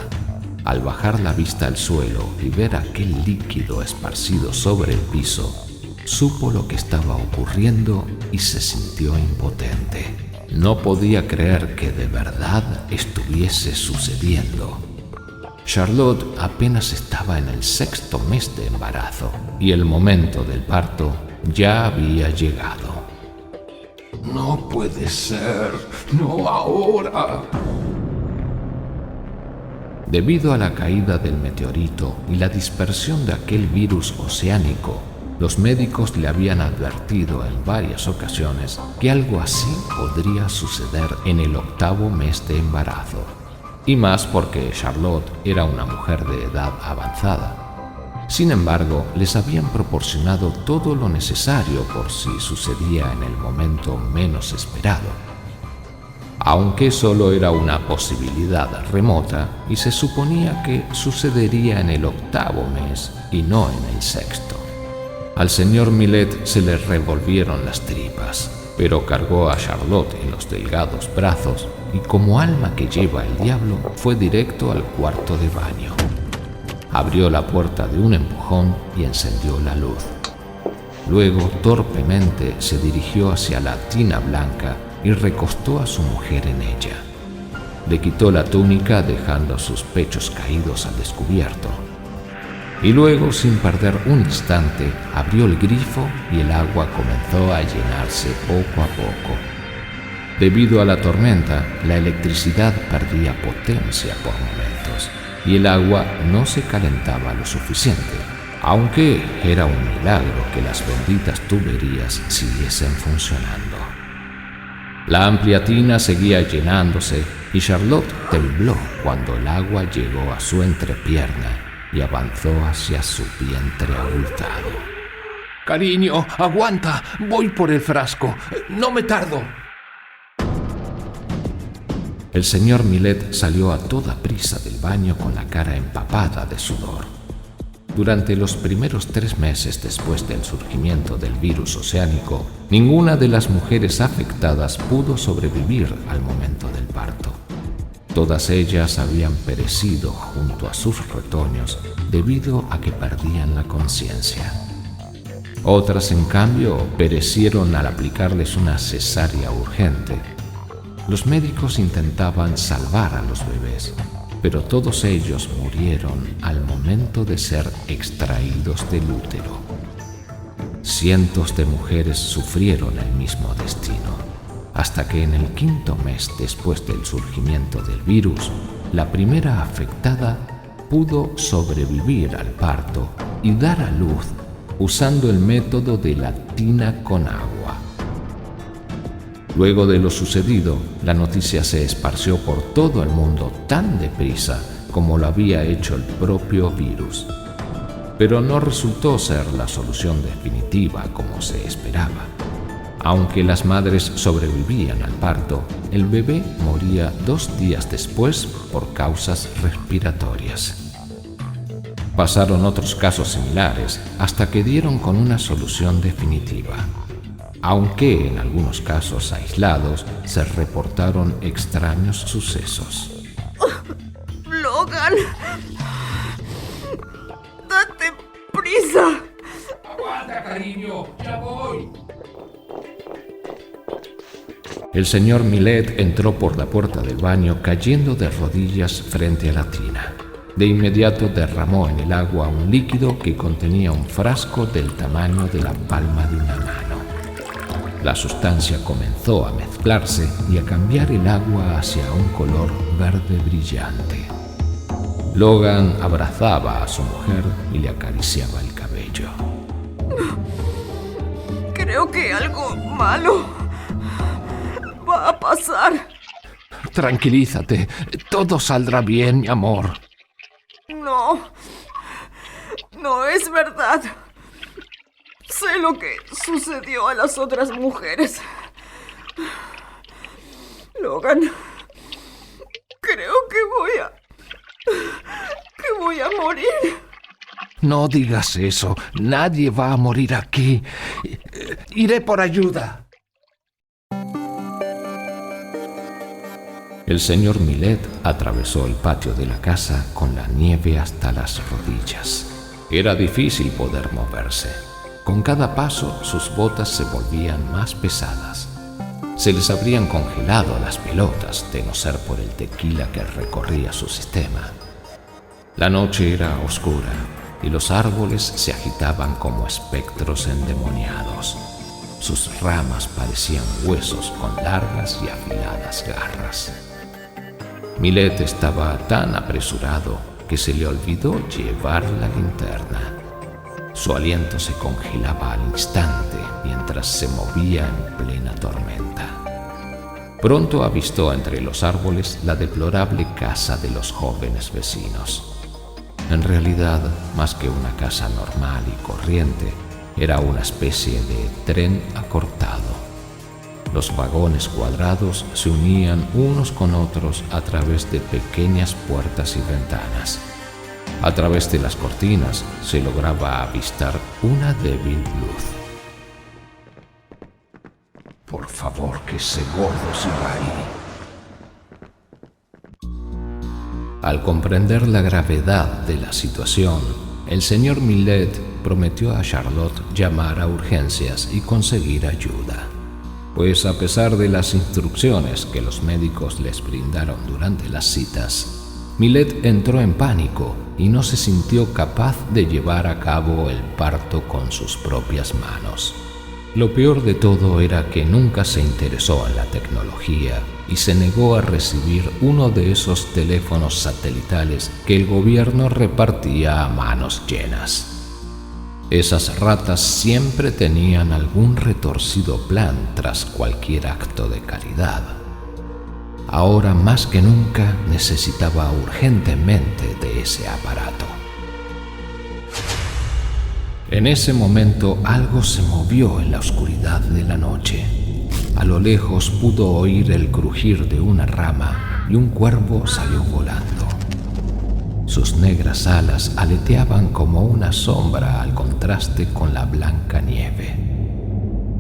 Speaker 2: Al bajar la vista al suelo y ver aquel líquido esparcido sobre el piso, supo lo que estaba ocurriendo y se sintió impotente. No podía creer que de verdad estuviese sucediendo. Charlotte apenas estaba en el 6º mes de embarazo y el momento del parto ya había llegado.
Speaker 3: No puede ser, no ahora.
Speaker 2: Debido a la caída del meteorito y la dispersión de aquel virus oceánico, los médicos le habían advertido en varias ocasiones que algo así podría suceder en el 8º mes de embarazo. Y más porque Charlotte era una mujer de edad avanzada. Sin embargo, les habían proporcionado todo lo necesario por si sucedía en el momento menos esperado. Aunque solo era una posibilidad remota y se suponía que sucedería en el 8º mes y no en el 6º. Al señor Millet se le revolvieron las tripas, pero cargó a Charlotte en los delgados brazos y como alma que lleva el diablo fue directo al cuarto de baño. Abrió la puerta de un empujón y encendió la luz. Luego, torpemente, se dirigió hacia la tina blanca y recostó a su mujer en ella. Le quitó la túnica dejando sus pechos caídos al descubierto. Y luego, sin perder un instante, abrió el grifo y el agua comenzó a llenarse poco a poco. Debido a la tormenta, la electricidad perdía potencia por momentos y el agua no se calentaba lo suficiente, aunque era un milagro que las benditas tuberías siguiesen funcionando. La amplia tina seguía llenándose y Charlotte tembló cuando el agua llegó a su entrepierna y avanzó hacia su vientre abultado.
Speaker 3: Cariño, aguanta, voy por el frasco, no me tardo.
Speaker 2: El señor Millet salió a toda prisa del baño con la cara empapada de sudor. Durante los primeros 3 meses después del surgimiento del virus oceánico, ninguna de las mujeres afectadas pudo sobrevivir al momento del parto. Todas ellas habían perecido junto a sus retoños debido a que perdían la conciencia. Otras, en cambio, perecieron al aplicarles una cesárea urgente. Los médicos intentaban salvar a los bebés, pero todos ellos murieron al momento de ser extraídos del útero. Cientos de mujeres sufrieron el mismo destino, hasta que en el 5º mes después del surgimiento del virus, la primera afectada pudo sobrevivir al parto y dar a luz usando el método de la tina con agua. Luego de lo sucedido, la noticia se esparció por todo el mundo tan deprisa como lo había hecho el propio virus. Pero no resultó ser la solución definitiva como se esperaba. Aunque las madres sobrevivían al parto, el bebé moría 2 días después por causas respiratorias. Pasaron otros casos similares hasta que dieron con una solución definitiva. Aunque en algunos casos aislados se reportaron extraños sucesos.
Speaker 11: Logan, date prisa.
Speaker 3: Aguanta, cariño, ya voy.
Speaker 2: El señor Millet entró por la puerta del baño cayendo de rodillas frente a la tina. De inmediato derramó en el agua un líquido que contenía un frasco del tamaño de la palma de una mano. La sustancia comenzó a mezclarse y a cambiar el agua hacia un color verde brillante. Logan abrazaba a su mujer y le acariciaba el cabello.
Speaker 11: Creo que algo malo va a pasar.
Speaker 3: Tranquilízate, todo saldrá bien, mi amor.
Speaker 11: No es verdad. Sé lo que sucedió a las otras mujeres. Logan, creo que voy a morir.
Speaker 3: No digas eso. Nadie va a morir aquí. Iré por ayuda.
Speaker 2: El señor Millet atravesó el patio de la casa con la nieve hasta las rodillas. Era difícil poder moverse. Con cada paso sus botas se volvían más pesadas. Se les habrían congelado las pelotas de no ser por el tequila que recorría su sistema. La noche era oscura y los árboles se agitaban como espectros endemoniados. Sus ramas parecían huesos con largas y afiladas garras. Millet estaba tan apresurado que se le olvidó llevar la linterna. Su aliento se congelaba al instante mientras se movía en plena tormenta. Pronto avistó entre los árboles la deplorable casa de los jóvenes vecinos. En realidad, más que una casa normal y corriente, era una especie de tren acortado. Los vagones cuadrados se unían unos con otros a través de pequeñas puertas y ventanas. A través de las cortinas se lograba avistar una débil luz.
Speaker 3: Por favor, que ese gordo siga ahí.
Speaker 2: Al comprender la gravedad de la situación, el señor Millet prometió a Charlotte llamar a urgencias y conseguir ayuda. Pues a pesar de las instrucciones que los médicos les brindaron durante las citas, Millet entró en pánico y no se sintió capaz de llevar a cabo el parto con sus propias manos. Lo peor de todo era que nunca se interesó en la tecnología y se negó a recibir uno de esos teléfonos satelitales que el gobierno repartía a manos llenas. Esas ratas siempre tenían algún retorcido plan tras cualquier acto de caridad. Ahora más que nunca necesitaba urgentemente de ese aparato. En ese momento algo se movió en la oscuridad de la noche. A lo lejos pudo oír el crujir de una rama y un cuervo salió volando. Sus negras alas aleteaban como una sombra al contraste con la blanca nieve.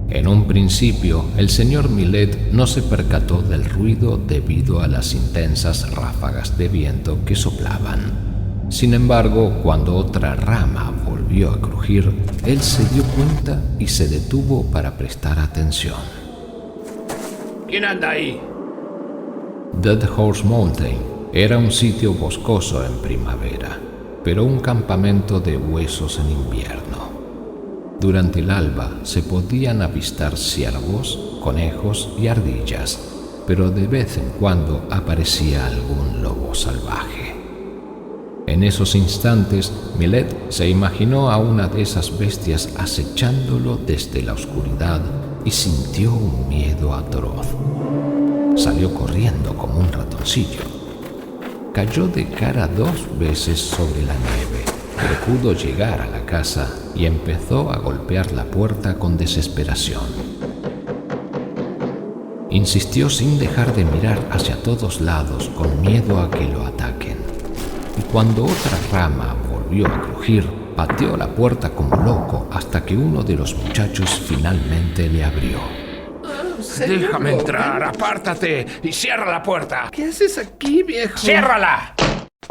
Speaker 2: En un principio, el señor Millet no se percató del ruido debido a las intensas ráfagas de viento que soplaban. Sin embargo, cuando otra rama volvió a crujir, él se dio cuenta y se detuvo para prestar atención.
Speaker 5: ¿Quién anda ahí?
Speaker 2: Dead Horse Mountain era un sitio boscoso en primavera, pero un campamento de huesos en invierno. Durante el alba se podían avistar ciervos, conejos y ardillas, pero de vez en cuando aparecía algún lobo salvaje. En esos instantes, Millet se imaginó a una de esas bestias acechándolo desde la oscuridad y sintió un miedo atroz. Salió corriendo como un ratoncillo. Cayó de cara 2 veces sobre la nieve, pero pudo llegar a la casa y empezó a golpear la puerta con desesperación. Insistió sin dejar de mirar hacia todos lados con miedo a que lo ataquen. Y cuando otra rama volvió a crujir, pateó la puerta como loco hasta que uno de los muchachos finalmente le abrió.
Speaker 5: Déjame entrar, apártate y cierra la puerta.
Speaker 6: ¿Qué haces aquí, viejo?
Speaker 5: ¡Ciérrala!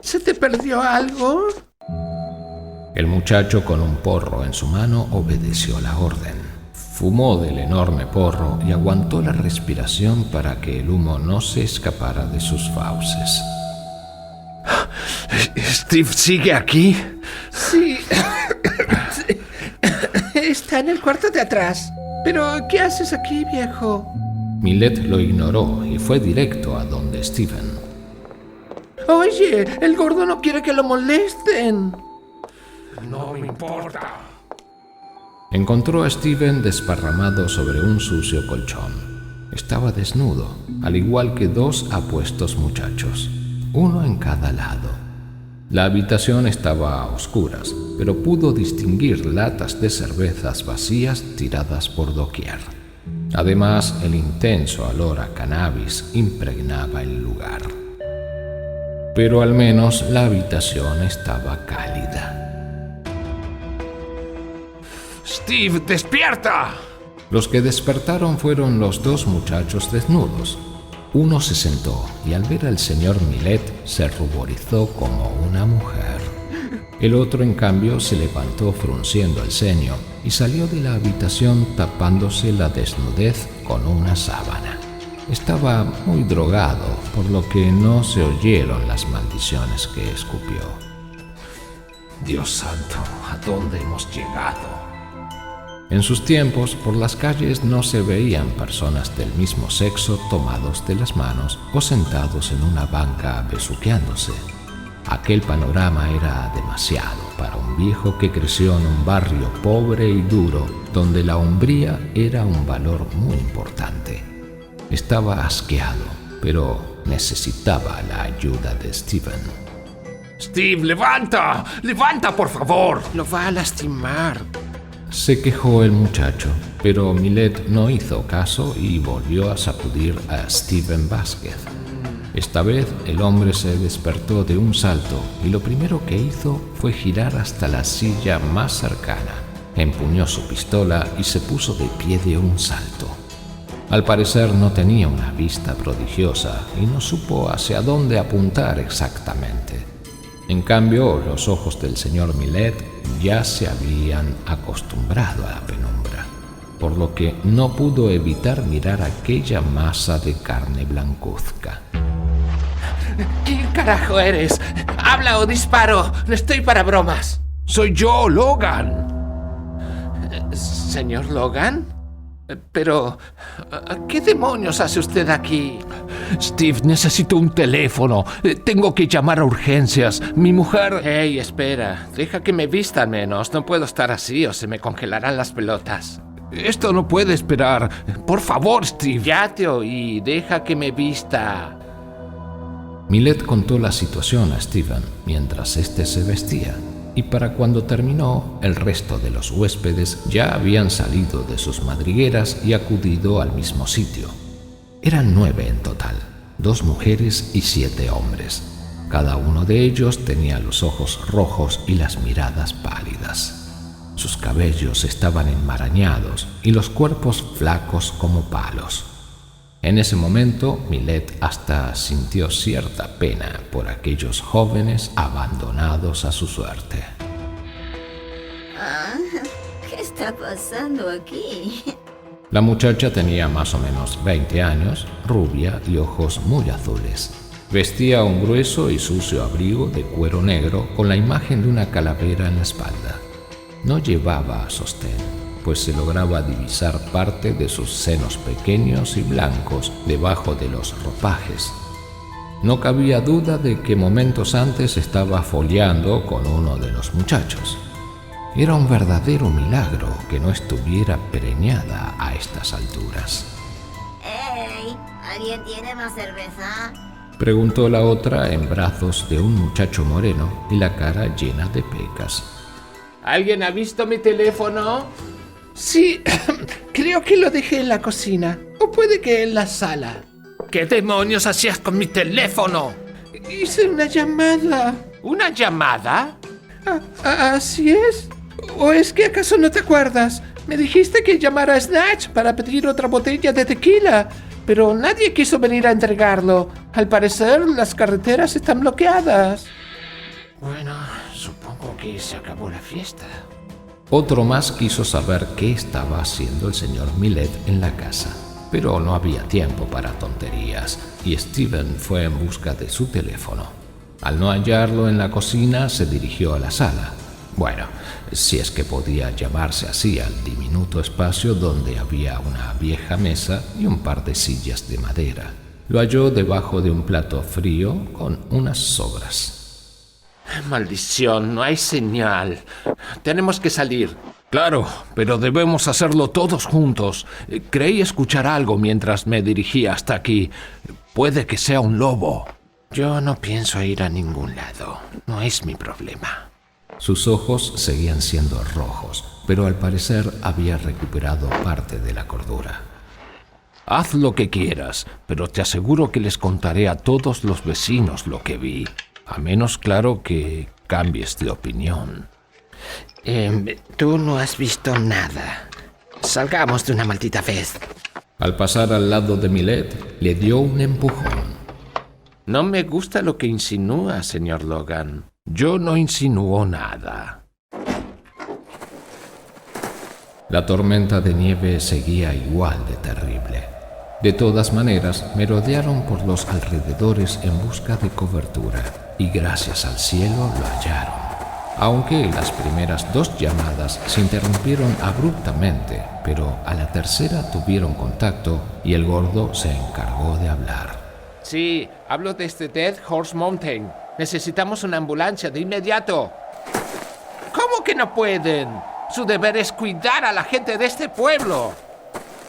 Speaker 6: ¿Se te perdió algo?
Speaker 2: El muchacho con un porro en su mano obedeció la orden. Fumó del enorme porro y aguantó la respiración para que el humo no se escapara de sus fauces.
Speaker 3: ¿Steve sigue aquí?
Speaker 6: Sí. Sí. Está en el cuarto de atrás. ¿Pero qué haces aquí, viejo?
Speaker 2: Millet lo ignoró y fue directo a donde Steven.
Speaker 6: Oye, el gordo no quiere que lo molesten.
Speaker 5: No me importa.
Speaker 2: Encontró a Steven desparramado sobre un sucio colchón. Estaba desnudo, al igual que 2 apuestos muchachos, uno en cada lado. La habitación estaba a oscuras, pero pudo distinguir latas de cervezas vacías tiradas por doquier. Además, el intenso olor a cannabis impregnaba el lugar. Pero al menos la habitación estaba cálida.
Speaker 3: Steve, despierta.
Speaker 2: Los que despertaron fueron los dos muchachos desnudos. Uno se sentó y al ver al señor Millet se ruborizó como una mujer. El otro, en cambio, se levantó frunciendo el ceño y salió de la habitación tapándose la desnudez con una sábana. Estaba muy drogado, por lo que no se oyeron las maldiciones que escupió.
Speaker 3: Dios santo, ¿a dónde hemos llegado?
Speaker 2: En sus tiempos, por las calles no se veían personas del mismo sexo tomados de las manos o sentados en una banca besuqueándose. Aquel panorama era demasiado para un viejo que creció en un barrio pobre y duro, donde la hombría era un valor muy importante. Estaba asqueado, pero necesitaba la ayuda de Steven.
Speaker 3: Steve, levanta, levanta, por favor.
Speaker 6: Lo va a lastimar.
Speaker 2: Se quejó el muchacho, pero Millet no hizo caso y volvió a sacudir a Steven Vázquez. Esta vez el hombre se despertó de un salto y lo primero que hizo fue girar hasta la silla más cercana. Empuñó su pistola y se puso de pie de un salto. Al parecer no tenía una vista prodigiosa y no supo hacia dónde apuntar exactamente. En cambio, los ojos del señor Millet ya se habían acostumbrado a la penumbra, por lo que no pudo evitar mirar aquella masa de carne blancuzca.
Speaker 6: ¿Quién carajo eres? ¡Habla o disparo! No estoy para bromas.
Speaker 3: Soy yo, Logan.
Speaker 6: ¿Señor Logan? Pero, ¿qué demonios hace usted aquí?
Speaker 3: Steve, necesito un teléfono. Tengo que llamar a urgencias. Mi mujer...
Speaker 6: Hey, espera. Deja que me vista al menos. No puedo estar así o se me congelarán las pelotas.
Speaker 3: Esto no puede esperar. Por favor, Steve.
Speaker 6: Ya te oí. Deja que me vista.
Speaker 2: Millet contó la situación a Steven mientras éste se vestía, y para cuando terminó, el resto de los huéspedes ya habían salido de sus madrigueras y acudido al mismo sitio. Eran 9 en total, 2 mujeres y 7 hombres. Cada uno de ellos tenía los ojos rojos y las miradas pálidas. Sus cabellos estaban enmarañados y los cuerpos flacos como palos. En ese momento, Millet hasta sintió cierta pena por aquellos jóvenes abandonados a su suerte.
Speaker 10: ¿Qué está pasando aquí?
Speaker 2: La muchacha tenía más o menos 20 años, rubia y ojos muy azules. Vestía un grueso y sucio abrigo de cuero negro con la imagen de una calavera en la espalda. No llevaba sostén, pues se lograba divisar parte de sus senos pequeños y blancos debajo de los ropajes. No cabía duda de que momentos antes estaba foleando con uno de los muchachos. Era un verdadero milagro que no estuviera preñada a estas alturas.
Speaker 10: ¡Ey! ¿Alguien tiene más cerveza?
Speaker 2: Preguntó la otra en brazos de un muchacho moreno y la cara llena de pecas.
Speaker 6: ¿Alguien ha visto mi teléfono? Sí, creo que lo dejé en la cocina. O puede que en la sala.
Speaker 3: ¿Qué demonios hacías con mi teléfono?
Speaker 6: Hice una llamada.
Speaker 3: ¿Una llamada?
Speaker 6: ¿Así es? ¿O es que acaso no te acuerdas? Me dijiste que llamara a Snatch para pedir otra botella de tequila, pero nadie quiso venir a entregarlo. Al parecer, las carreteras están bloqueadas.
Speaker 4: Bueno, supongo que se acabó la fiesta.
Speaker 2: Otro más quiso saber qué estaba haciendo el señor Millet en la casa, pero no había tiempo para tonterías y Steven fue en busca de su teléfono. Al no hallarlo en la cocina, se dirigió a la sala. Bueno, si es que podía llamarse así al diminuto espacio donde había una vieja mesa y un par de sillas de madera. Lo halló debajo de un plato frío con unas sobras.
Speaker 6: Maldición, no hay señal. Tenemos que salir.
Speaker 3: Claro, pero debemos hacerlo todos juntos. Creí escuchar algo mientras me dirigía hasta aquí. Puede que sea un lobo.
Speaker 6: Yo no pienso ir a ningún lado. No es mi problema.
Speaker 2: Sus ojos seguían siendo rojos, pero al parecer había recuperado parte de la cordura.
Speaker 3: Haz lo que quieras, pero te aseguro que les contaré a todos los vecinos lo que vi. A menos, claro, que cambies de opinión.
Speaker 4: Tú no has visto nada. Salgamos de una maldita vez.
Speaker 2: Al pasar al lado de Millet, le dio un empujón.
Speaker 3: No me gusta lo que insinúa, señor Logan. Yo no insinúo nada.
Speaker 2: La tormenta de nieve seguía igual de terrible. De todas maneras, merodearon por los alrededores en busca de cobertura y gracias al cielo lo hallaron. Aunque las primeras 2 llamadas se interrumpieron abruptamente, pero a la tercera tuvieron contacto y el gordo se encargó de hablar.
Speaker 3: Sí, hablo desde Dead Horse Mountain. Necesitamos una ambulancia de inmediato. ¿Cómo que no pueden? Su deber es cuidar a la gente de este pueblo.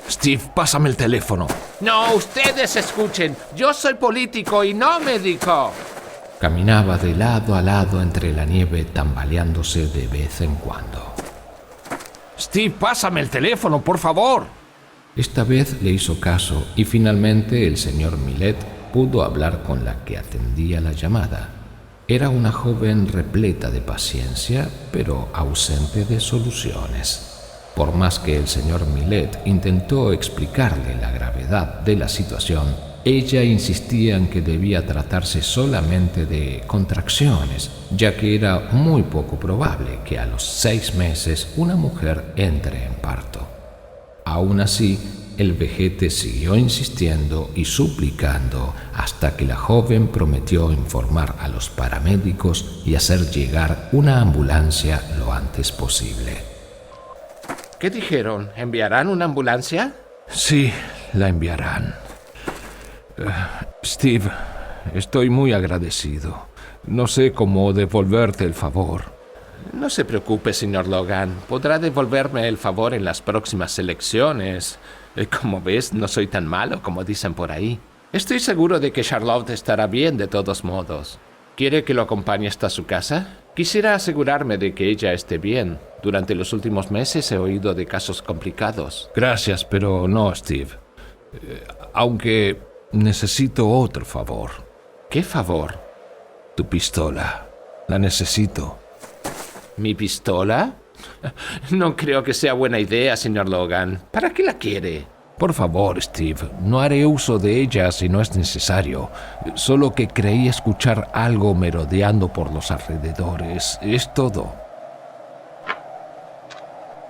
Speaker 2: Steve, pásame el teléfono.
Speaker 3: No, ustedes escuchen. Yo soy político y no médico.
Speaker 2: Caminaba de lado a lado entre la nieve, tambaleándose de vez en cuando.
Speaker 3: Steve, pásame el teléfono, por favor.
Speaker 2: Esta vez le hizo caso y finalmente el señor Millet pudo hablar con la que atendía la llamada. Era una joven repleta de paciencia, pero ausente de soluciones. Por más que el señor Millet intentó explicarle la gravedad de la situación, ella insistía en que debía tratarse solamente de contracciones, ya que era muy poco probable que a los 6 meses una mujer entre en parto. Aún así, el vejete siguió insistiendo y suplicando hasta que la joven prometió informar a los paramédicos y hacer llegar una ambulancia lo antes posible.
Speaker 3: ¿Qué dijeron? ¿Enviarán una ambulancia?
Speaker 2: Sí, la enviarán. Steve, estoy muy agradecido. No sé cómo devolverte el favor.
Speaker 3: No se preocupe, señor Logan. Podrá devolverme el favor en las próximas elecciones. Como ves, no soy tan malo como dicen por ahí. Estoy seguro de que Charlotte estará bien de todos modos. ¿Quiere que lo acompañe hasta su casa? Quisiera asegurarme de que ella esté bien. Durante los últimos meses he oído de casos complicados.
Speaker 2: Gracias, pero no, Steve. Aunque necesito otro favor.
Speaker 3: ¿Qué favor?
Speaker 2: Tu pistola. La necesito.
Speaker 3: ¿Mi pistola? No creo que sea buena idea, señor Logan. ¿Para qué la quiere?
Speaker 2: Por favor, Steve, no haré uso de ella si no es necesario. Solo que creí escuchar algo merodeando por los alrededores. Es todo.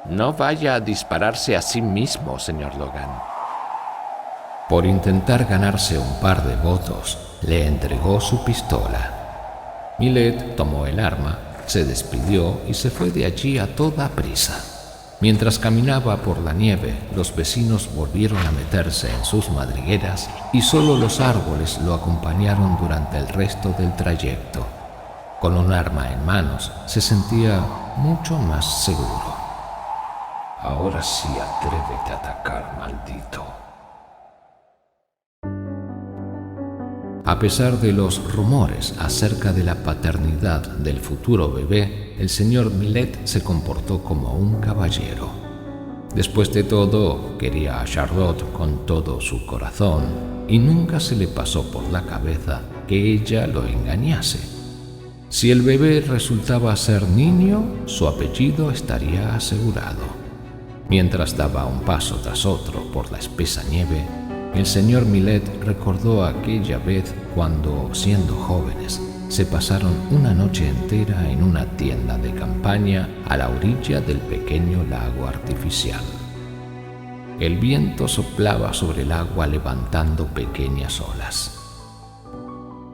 Speaker 3: No vaya a dispararse a sí mismo, señor Logan.
Speaker 2: Por intentar ganarse un par de votos, le entregó su pistola. Millet tomó el arma, se despidió y se fue de allí a toda prisa. Mientras caminaba por la nieve, los vecinos volvieron a meterse en sus madrigueras y solo los árboles lo acompañaron durante el resto del trayecto. Con un arma en manos, se sentía mucho más seguro. Ahora sí, atrévete a atacar, maldito. A pesar de los rumores acerca de la paternidad del futuro bebé, el señor Millet se comportó como un caballero. Después de todo, quería a Charlotte con todo su corazón y nunca se le pasó por la cabeza que ella lo engañase. Si el bebé resultaba ser niño, su apellido estaría asegurado. Mientras daba un paso tras otro por la espesa nieve, el señor Millet recordó aquella vez cuando, siendo jóvenes, se pasaron una noche entera en una tienda de campaña a la orilla del pequeño lago artificial. El viento soplaba sobre el agua levantando pequeñas olas.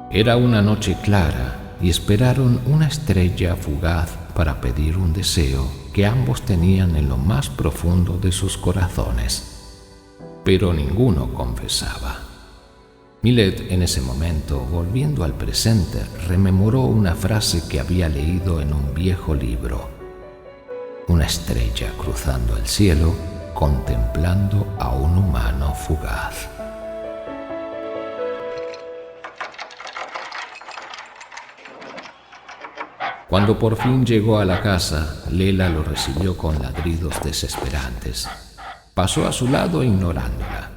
Speaker 2: Era una noche clara y esperaron una estrella fugaz para pedir un deseo que ambos tenían en lo más profundo de sus corazones. Pero ninguno confesaba. Millet, en ese momento, volviendo al presente, rememoró una frase que había leído en un viejo libro. Una estrella cruzando el cielo, contemplando a un humano fugaz. Cuando por fin llegó a la casa, Lela lo recibió con ladridos desesperantes. Pasó a su lado ignorándola.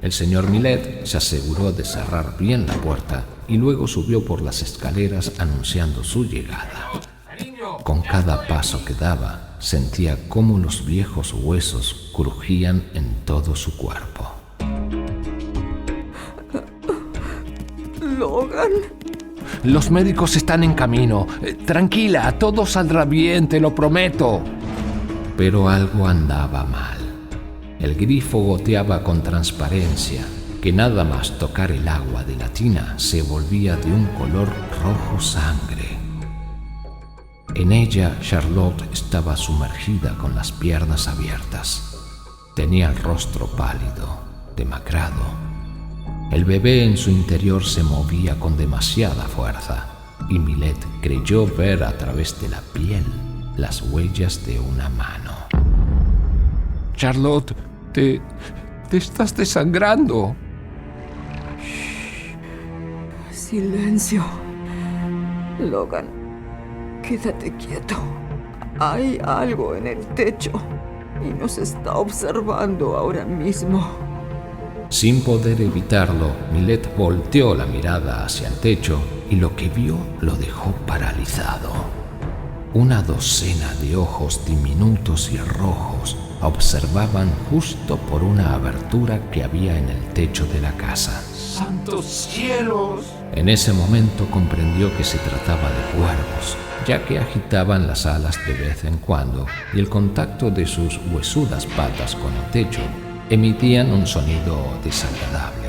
Speaker 2: El señor Millet se aseguró de cerrar bien la puerta y luego subió por las escaleras anunciando su llegada.
Speaker 3: ¡Cariño!
Speaker 2: Con cada paso que daba, sentía cómo los viejos huesos crujían en todo su cuerpo.
Speaker 11: Logan.
Speaker 3: Los médicos están en camino. Tranquila, todo saldrá bien, te lo prometo.
Speaker 2: Pero algo andaba mal. El grifo goteaba con transparencia, que nada más tocar el agua de la tina se volvía de un color rojo sangre. En ella, Charlotte estaba sumergida con las piernas abiertas. Tenía el rostro pálido, demacrado. El bebé en su interior se movía con demasiada fuerza y Millet creyó ver a través de la piel las huellas de una mano.
Speaker 3: Charlotte, te estás desangrando.
Speaker 11: Silencio. Logan, quédate quieto. Hay algo en el techo y nos está observando ahora mismo.
Speaker 2: Sin poder evitarlo, Millet volteó la mirada hacia el techo y lo que vio lo dejó paralizado. Una docena de ojos diminutos y rojos observaban justo por una abertura que había en el techo de la casa.
Speaker 3: ¡Santos cielos!
Speaker 2: En ese momento comprendió que se trataba de cuervos, ya que agitaban las alas de vez en cuando y el contacto de sus huesudas patas con el techo emitían un sonido desagradable.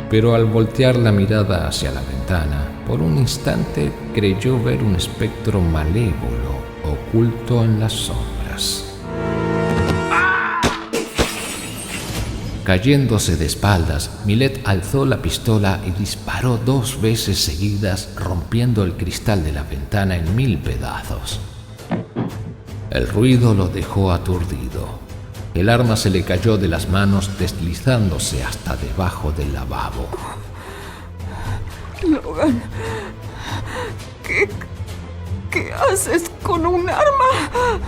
Speaker 2: Pero al voltear la mirada hacia la ventana, por un instante creyó ver un espectro malévolo oculto en las sombras. Cayéndose de espaldas, Millet alzó la pistola y disparó 2 veces seguidas, rompiendo el cristal de la ventana en 1000 pedazos. El ruido lo dejó aturdido. El arma se le cayó de las manos deslizándose hasta debajo del lavabo.
Speaker 11: Logan, ¿qué haces con un arma?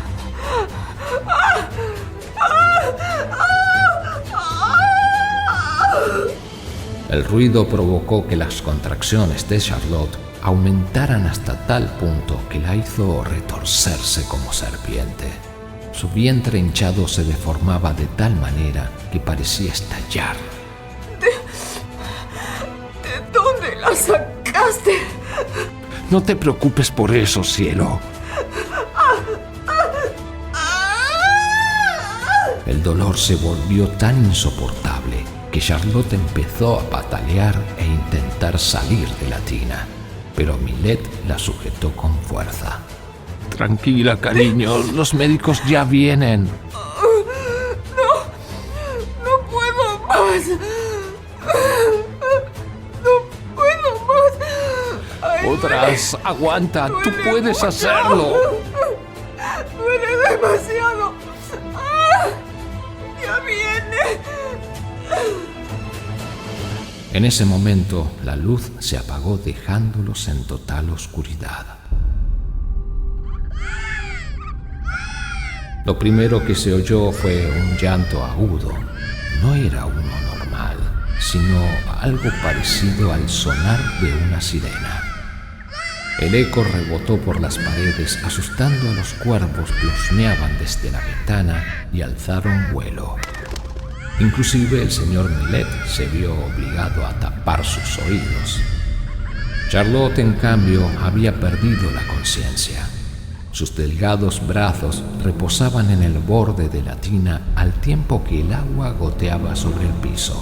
Speaker 2: El ruido provocó que las contracciones de Charlotte aumentaran hasta tal punto que la hizo retorcerse como serpiente. Su vientre hinchado se deformaba de tal manera que parecía estallar.
Speaker 11: ¿De dónde la sacaste?
Speaker 3: No te preocupes por eso, cielo.
Speaker 2: El dolor se volvió tan insoportable que Charlotte empezó a patalear e intentar salir de la tina, pero Millet la sujetó con fuerza.
Speaker 3: Tranquila, cariño, los médicos ya vienen.
Speaker 11: No puedo más. No puedo más. Ay,
Speaker 3: Podrás, aguanta, tú puedes hacerlo.
Speaker 11: Duele demasiado. Ya viene.
Speaker 2: En ese momento, la luz se apagó dejándolos en total oscuridad. Lo primero que se oyó fue un llanto agudo. No era uno normal, sino algo parecido al sonar de una sirena. El eco rebotó por las paredes, asustando a los cuervos que husmeaban desde la ventana y alzaron vuelo. Inclusive el señor Millet se vio obligado a tapar sus oídos. Charlotte, en cambio, había perdido la conciencia. Sus delgados brazos reposaban en el borde de la tina al tiempo que el agua goteaba sobre el piso.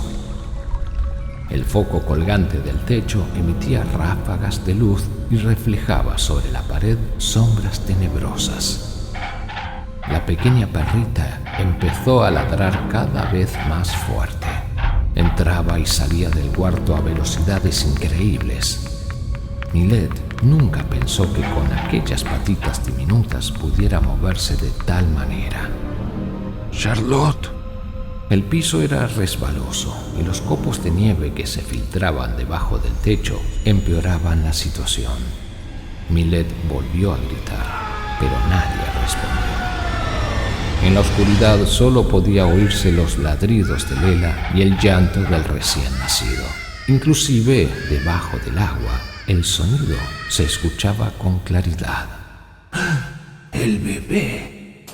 Speaker 2: El foco colgante del techo emitía ráfagas de luz y reflejaba sobre la pared sombras tenebrosas. La pequeña perrita empezó a ladrar cada vez más fuerte. Entraba y salía del cuarto a velocidades increíbles. Millet nunca pensó que con aquellas patitas diminutas pudiera moverse de tal manera.
Speaker 3: Charlotte.
Speaker 2: El piso era resbaloso y los copos de nieve que se filtraban debajo del techo empeoraban la situación. Millet volvió a gritar, pero nadie respondió. En la oscuridad solo podía oírse los ladridos de Lela y el llanto del recién nacido. Inclusive, debajo del agua, el sonido se escuchaba con claridad.
Speaker 3: ¡El bebé!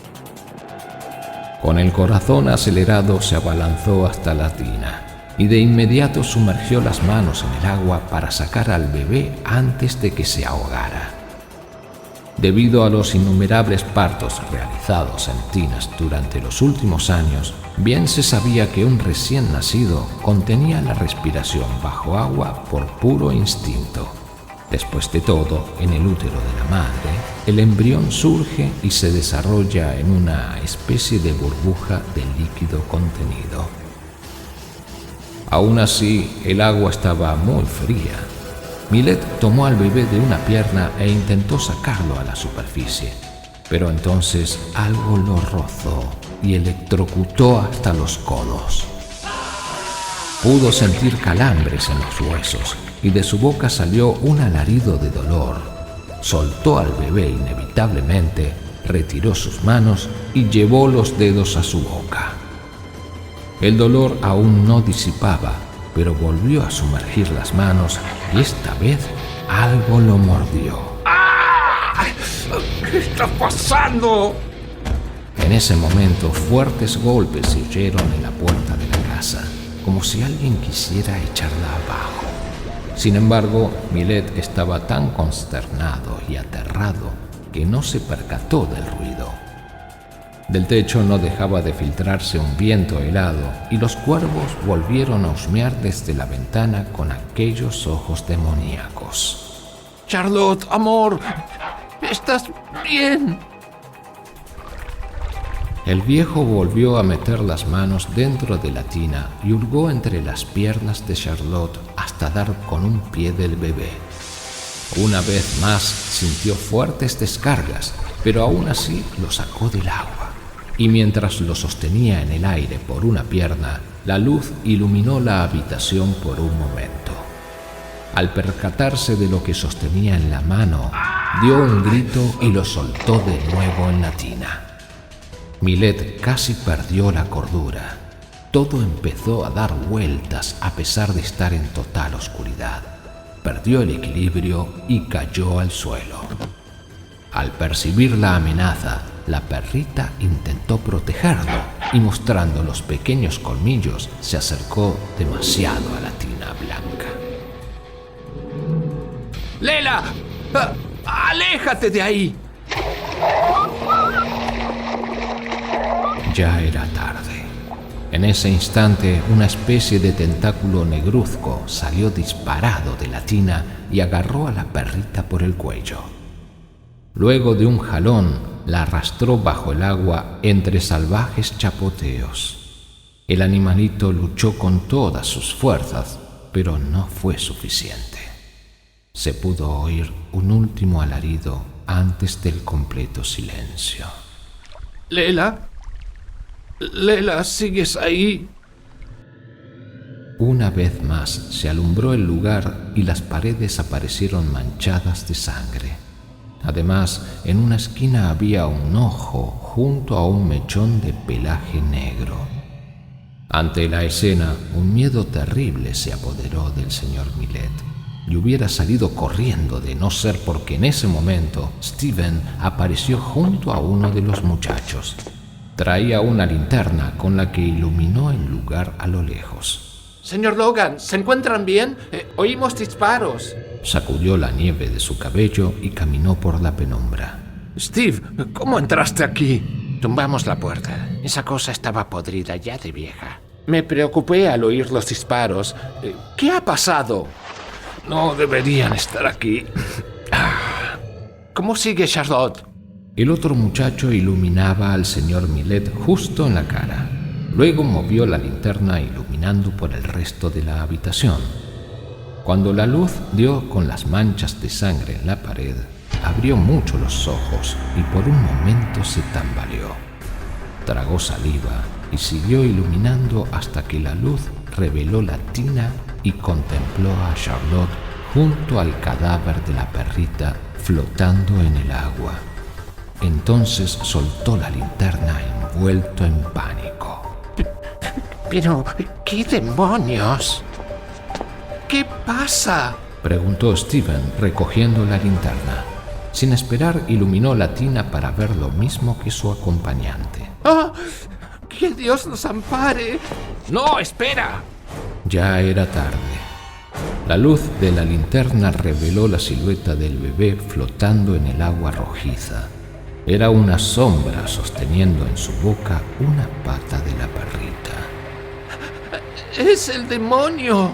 Speaker 2: Con el corazón acelerado se abalanzó hasta la tina y de inmediato sumergió las manos en el agua para sacar al bebé antes de que se ahogara. Debido a los innumerables partos realizados en tinas durante los últimos años, bien se sabía que un recién nacido contenía la respiración bajo agua por puro instinto. Después de todo, en el útero de la madre, el embrión surge y se desarrolla en una especie de burbuja de líquido contenido. Aún así, el agua estaba muy fría. Millet tomó al bebé de una pierna e intentó sacarlo a la superficie, pero entonces algo lo rozó y electrocutó hasta los codos. Pudo sentir calambres en los huesos y de su boca salió un alarido de dolor. Soltó al bebé inevitablemente, retiró sus manos y llevó los dedos a su boca. El dolor aún no disipaba, pero volvió a sumergir las manos y esta vez algo lo mordió.
Speaker 5: ¡Ah! ¿Qué está pasando?
Speaker 2: En ese momento, fuertes golpes se oyeron en la puerta de la casa, como si alguien quisiera echarla abajo. Sin embargo, Millet estaba tan consternado y aterrado que no se percató del ruido. Del techo no dejaba de filtrarse un viento helado y los cuervos volvieron a husmear desde la ventana con aquellos ojos demoníacos.
Speaker 3: Charlotte, amor, ¿estás bien?
Speaker 2: El viejo volvió a meter las manos dentro de la tina y hurgó entre las piernas de Charlotte hasta dar con un pie del bebé. Una vez más sintió fuertes descargas, pero aún así lo sacó del agua. Y mientras lo sostenía en el aire por una pierna, la luz iluminó la habitación por un momento. Al percatarse de lo que sostenía en la mano, dio un grito y lo soltó de nuevo en la tina. Millet casi perdió la cordura. Todo empezó a dar vueltas a pesar de estar en total oscuridad. Perdió el equilibrio y cayó al suelo. Al percibir la amenaza, la perrita intentó protegerlo y mostrando los pequeños colmillos se acercó demasiado a la tina blanca.
Speaker 3: ¡Lela! ¡Aléjate de ahí!
Speaker 2: Ya era tarde. En ese instante, una especie de tentáculo negruzco salió disparado de la tina y agarró a la perrita por el cuello. Luego de un jalón, la arrastró bajo el agua entre salvajes chapoteos. El animalito luchó con todas sus fuerzas, pero no fue suficiente. Se pudo oír un último alarido antes del completo silencio.
Speaker 3: ¿Lela? ¿Lela, sigues ahí?
Speaker 2: Una vez más se alumbró el lugar y las paredes aparecieron manchadas de sangre. Además, en una esquina había un ojo junto a un mechón de pelaje negro. Ante la escena, un miedo terrible se apoderó del señor Millet y hubiera salido corriendo de no ser porque en ese momento Steven apareció junto a uno de los muchachos. Traía una linterna con la que iluminó el lugar a lo lejos.
Speaker 6: Señor Logan, ¿se encuentran bien? Oímos disparos.
Speaker 2: Sacudió la nieve de su cabello y caminó por la penumbra.
Speaker 3: Steve, ¿cómo entraste aquí?
Speaker 4: Tumbamos la puerta. Esa cosa estaba podrida ya de vieja.
Speaker 6: Me preocupé al oír los disparos. ¿Qué ha pasado?
Speaker 3: No deberían estar aquí. ¿Cómo sigue Charlotte?
Speaker 2: El otro muchacho iluminaba al señor Millet justo en la cara. Luego movió la linterna iluminando por el resto de la habitación. Cuando la luz dio con las manchas de sangre en la pared, abrió mucho los ojos y por un momento se tambaleó. Tragó saliva y siguió iluminando hasta que la luz reveló la tina y contempló a Charlotte junto al cadáver de la perrita flotando en el agua. Entonces soltó la linterna envuelto en pánico.
Speaker 4: Pero, ¿qué demonios?
Speaker 6: ¿Qué pasa?
Speaker 2: Preguntó Steven recogiendo la linterna. Sin esperar, iluminó la tina para ver lo mismo que su acompañante.
Speaker 6: ¡Ah! ¡Que Dios nos ampare!
Speaker 3: ¡No, espera!
Speaker 2: Ya era tarde. La luz de la linterna reveló la silueta del bebé flotando en el agua rojiza. Era una sombra sosteniendo en su boca una pata de la perrita.
Speaker 6: ¡Es el demonio!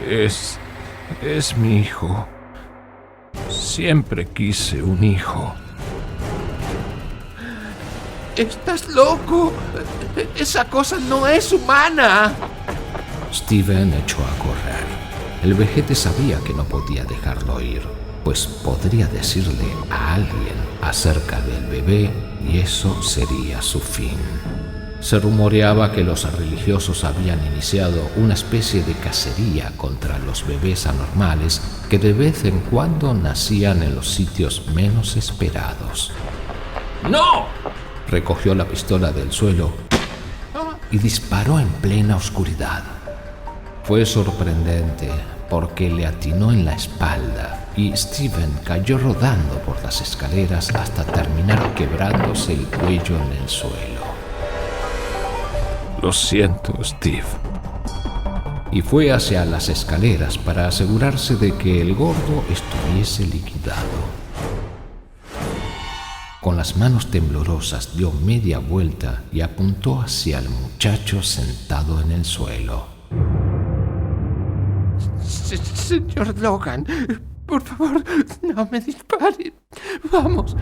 Speaker 3: Es mi hijo. Siempre quise un hijo.
Speaker 6: ¡Estás loco! ¡Esa cosa no es humana!
Speaker 2: Steven echó a correr. El vejete sabía que no podía dejarlo ir, pues podría decirle a alguien acerca del bebé y eso sería su fin. Se rumoreaba que los religiosos habían iniciado una especie de cacería contra los bebés anormales que de vez en cuando nacían en los sitios menos esperados.
Speaker 3: ¡No!
Speaker 2: Recogió la pistola del suelo y disparó en plena oscuridad. Fue sorprendente porque le atinó en la espalda y Steven cayó rodando por las escaleras hasta terminar quebrándose el cuello en el suelo.
Speaker 3: Lo siento, Steve.
Speaker 2: Y fue hacia las escaleras para asegurarse de que el gordo estuviese liquidado. Con las manos temblorosas dio media vuelta y apuntó hacia el muchacho sentado en el suelo.
Speaker 6: Señor Logan, por favor, no me dispare. Vamos,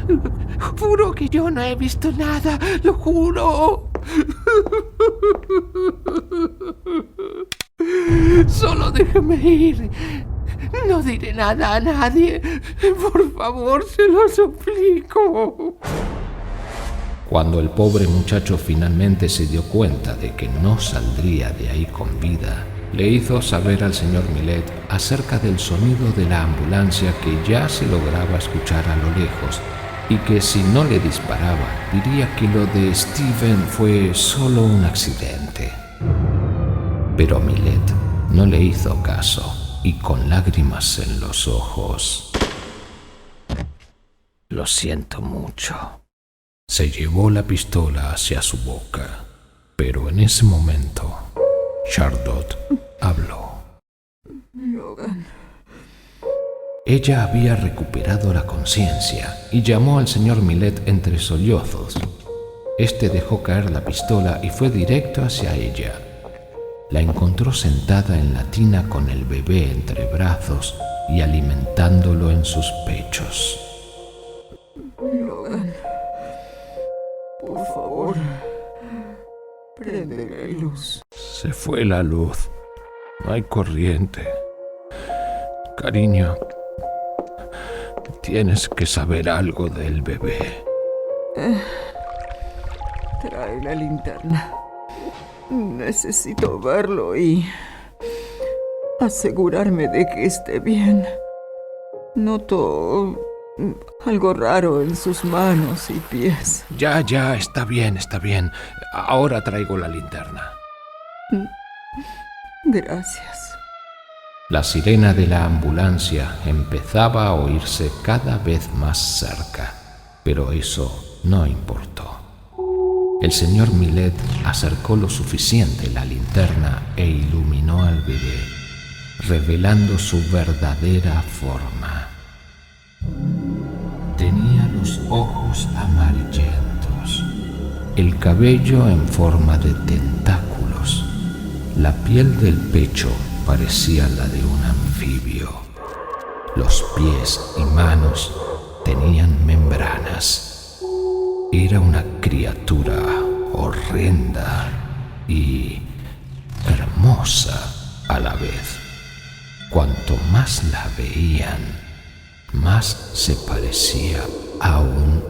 Speaker 6: juro que yo no he visto nada, lo juro. Solo déjame ir. No diré nada a nadie. Por favor, se lo suplico.
Speaker 2: Cuando el pobre muchacho finalmente se dio cuenta de que no saldría de ahí con vida, le hizo saber al señor Millet acerca del sonido de la ambulancia que ya se lograba escuchar a lo lejos y que si no le disparaba diría que lo de Steven fue solo un accidente. Pero Millet no le hizo caso y con lágrimas en los ojos:
Speaker 3: Lo siento mucho.
Speaker 2: Se llevó la pistola hacia su boca, pero en ese momento Charlotte habló.
Speaker 11: Logan.
Speaker 2: Ella había recuperado la conciencia y llamó al señor Millet entre sollozos. Este dejó caer la pistola y fue directo hacia ella. La encontró sentada en la tina con el bebé entre brazos y alimentándolo en sus pechos.
Speaker 11: Logan. Por favor. Prende la luz.
Speaker 3: Se fue la luz. No hay corriente. Cariño, tienes que saber algo del bebé.
Speaker 11: Trae la linterna. Necesito verlo y asegurarme de que esté bien. Noto algo raro en sus manos y pies.
Speaker 3: Ya, está bien. Ahora traigo la linterna.
Speaker 11: Gracias.
Speaker 2: La sirena de la ambulancia empezaba a oírse cada vez más cerca, pero eso no importó. El señor Millet acercó lo suficiente la linterna e iluminó al bebé, revelando su verdadera forma. Tenía los ojos amarillentos, el cabello en forma de tentáculos, la piel del pecho parecía la de un anfibio, los pies y manos tenían membranas. Era una criatura horrenda y hermosa a la vez. Cuanto más la veían, más se parecía a un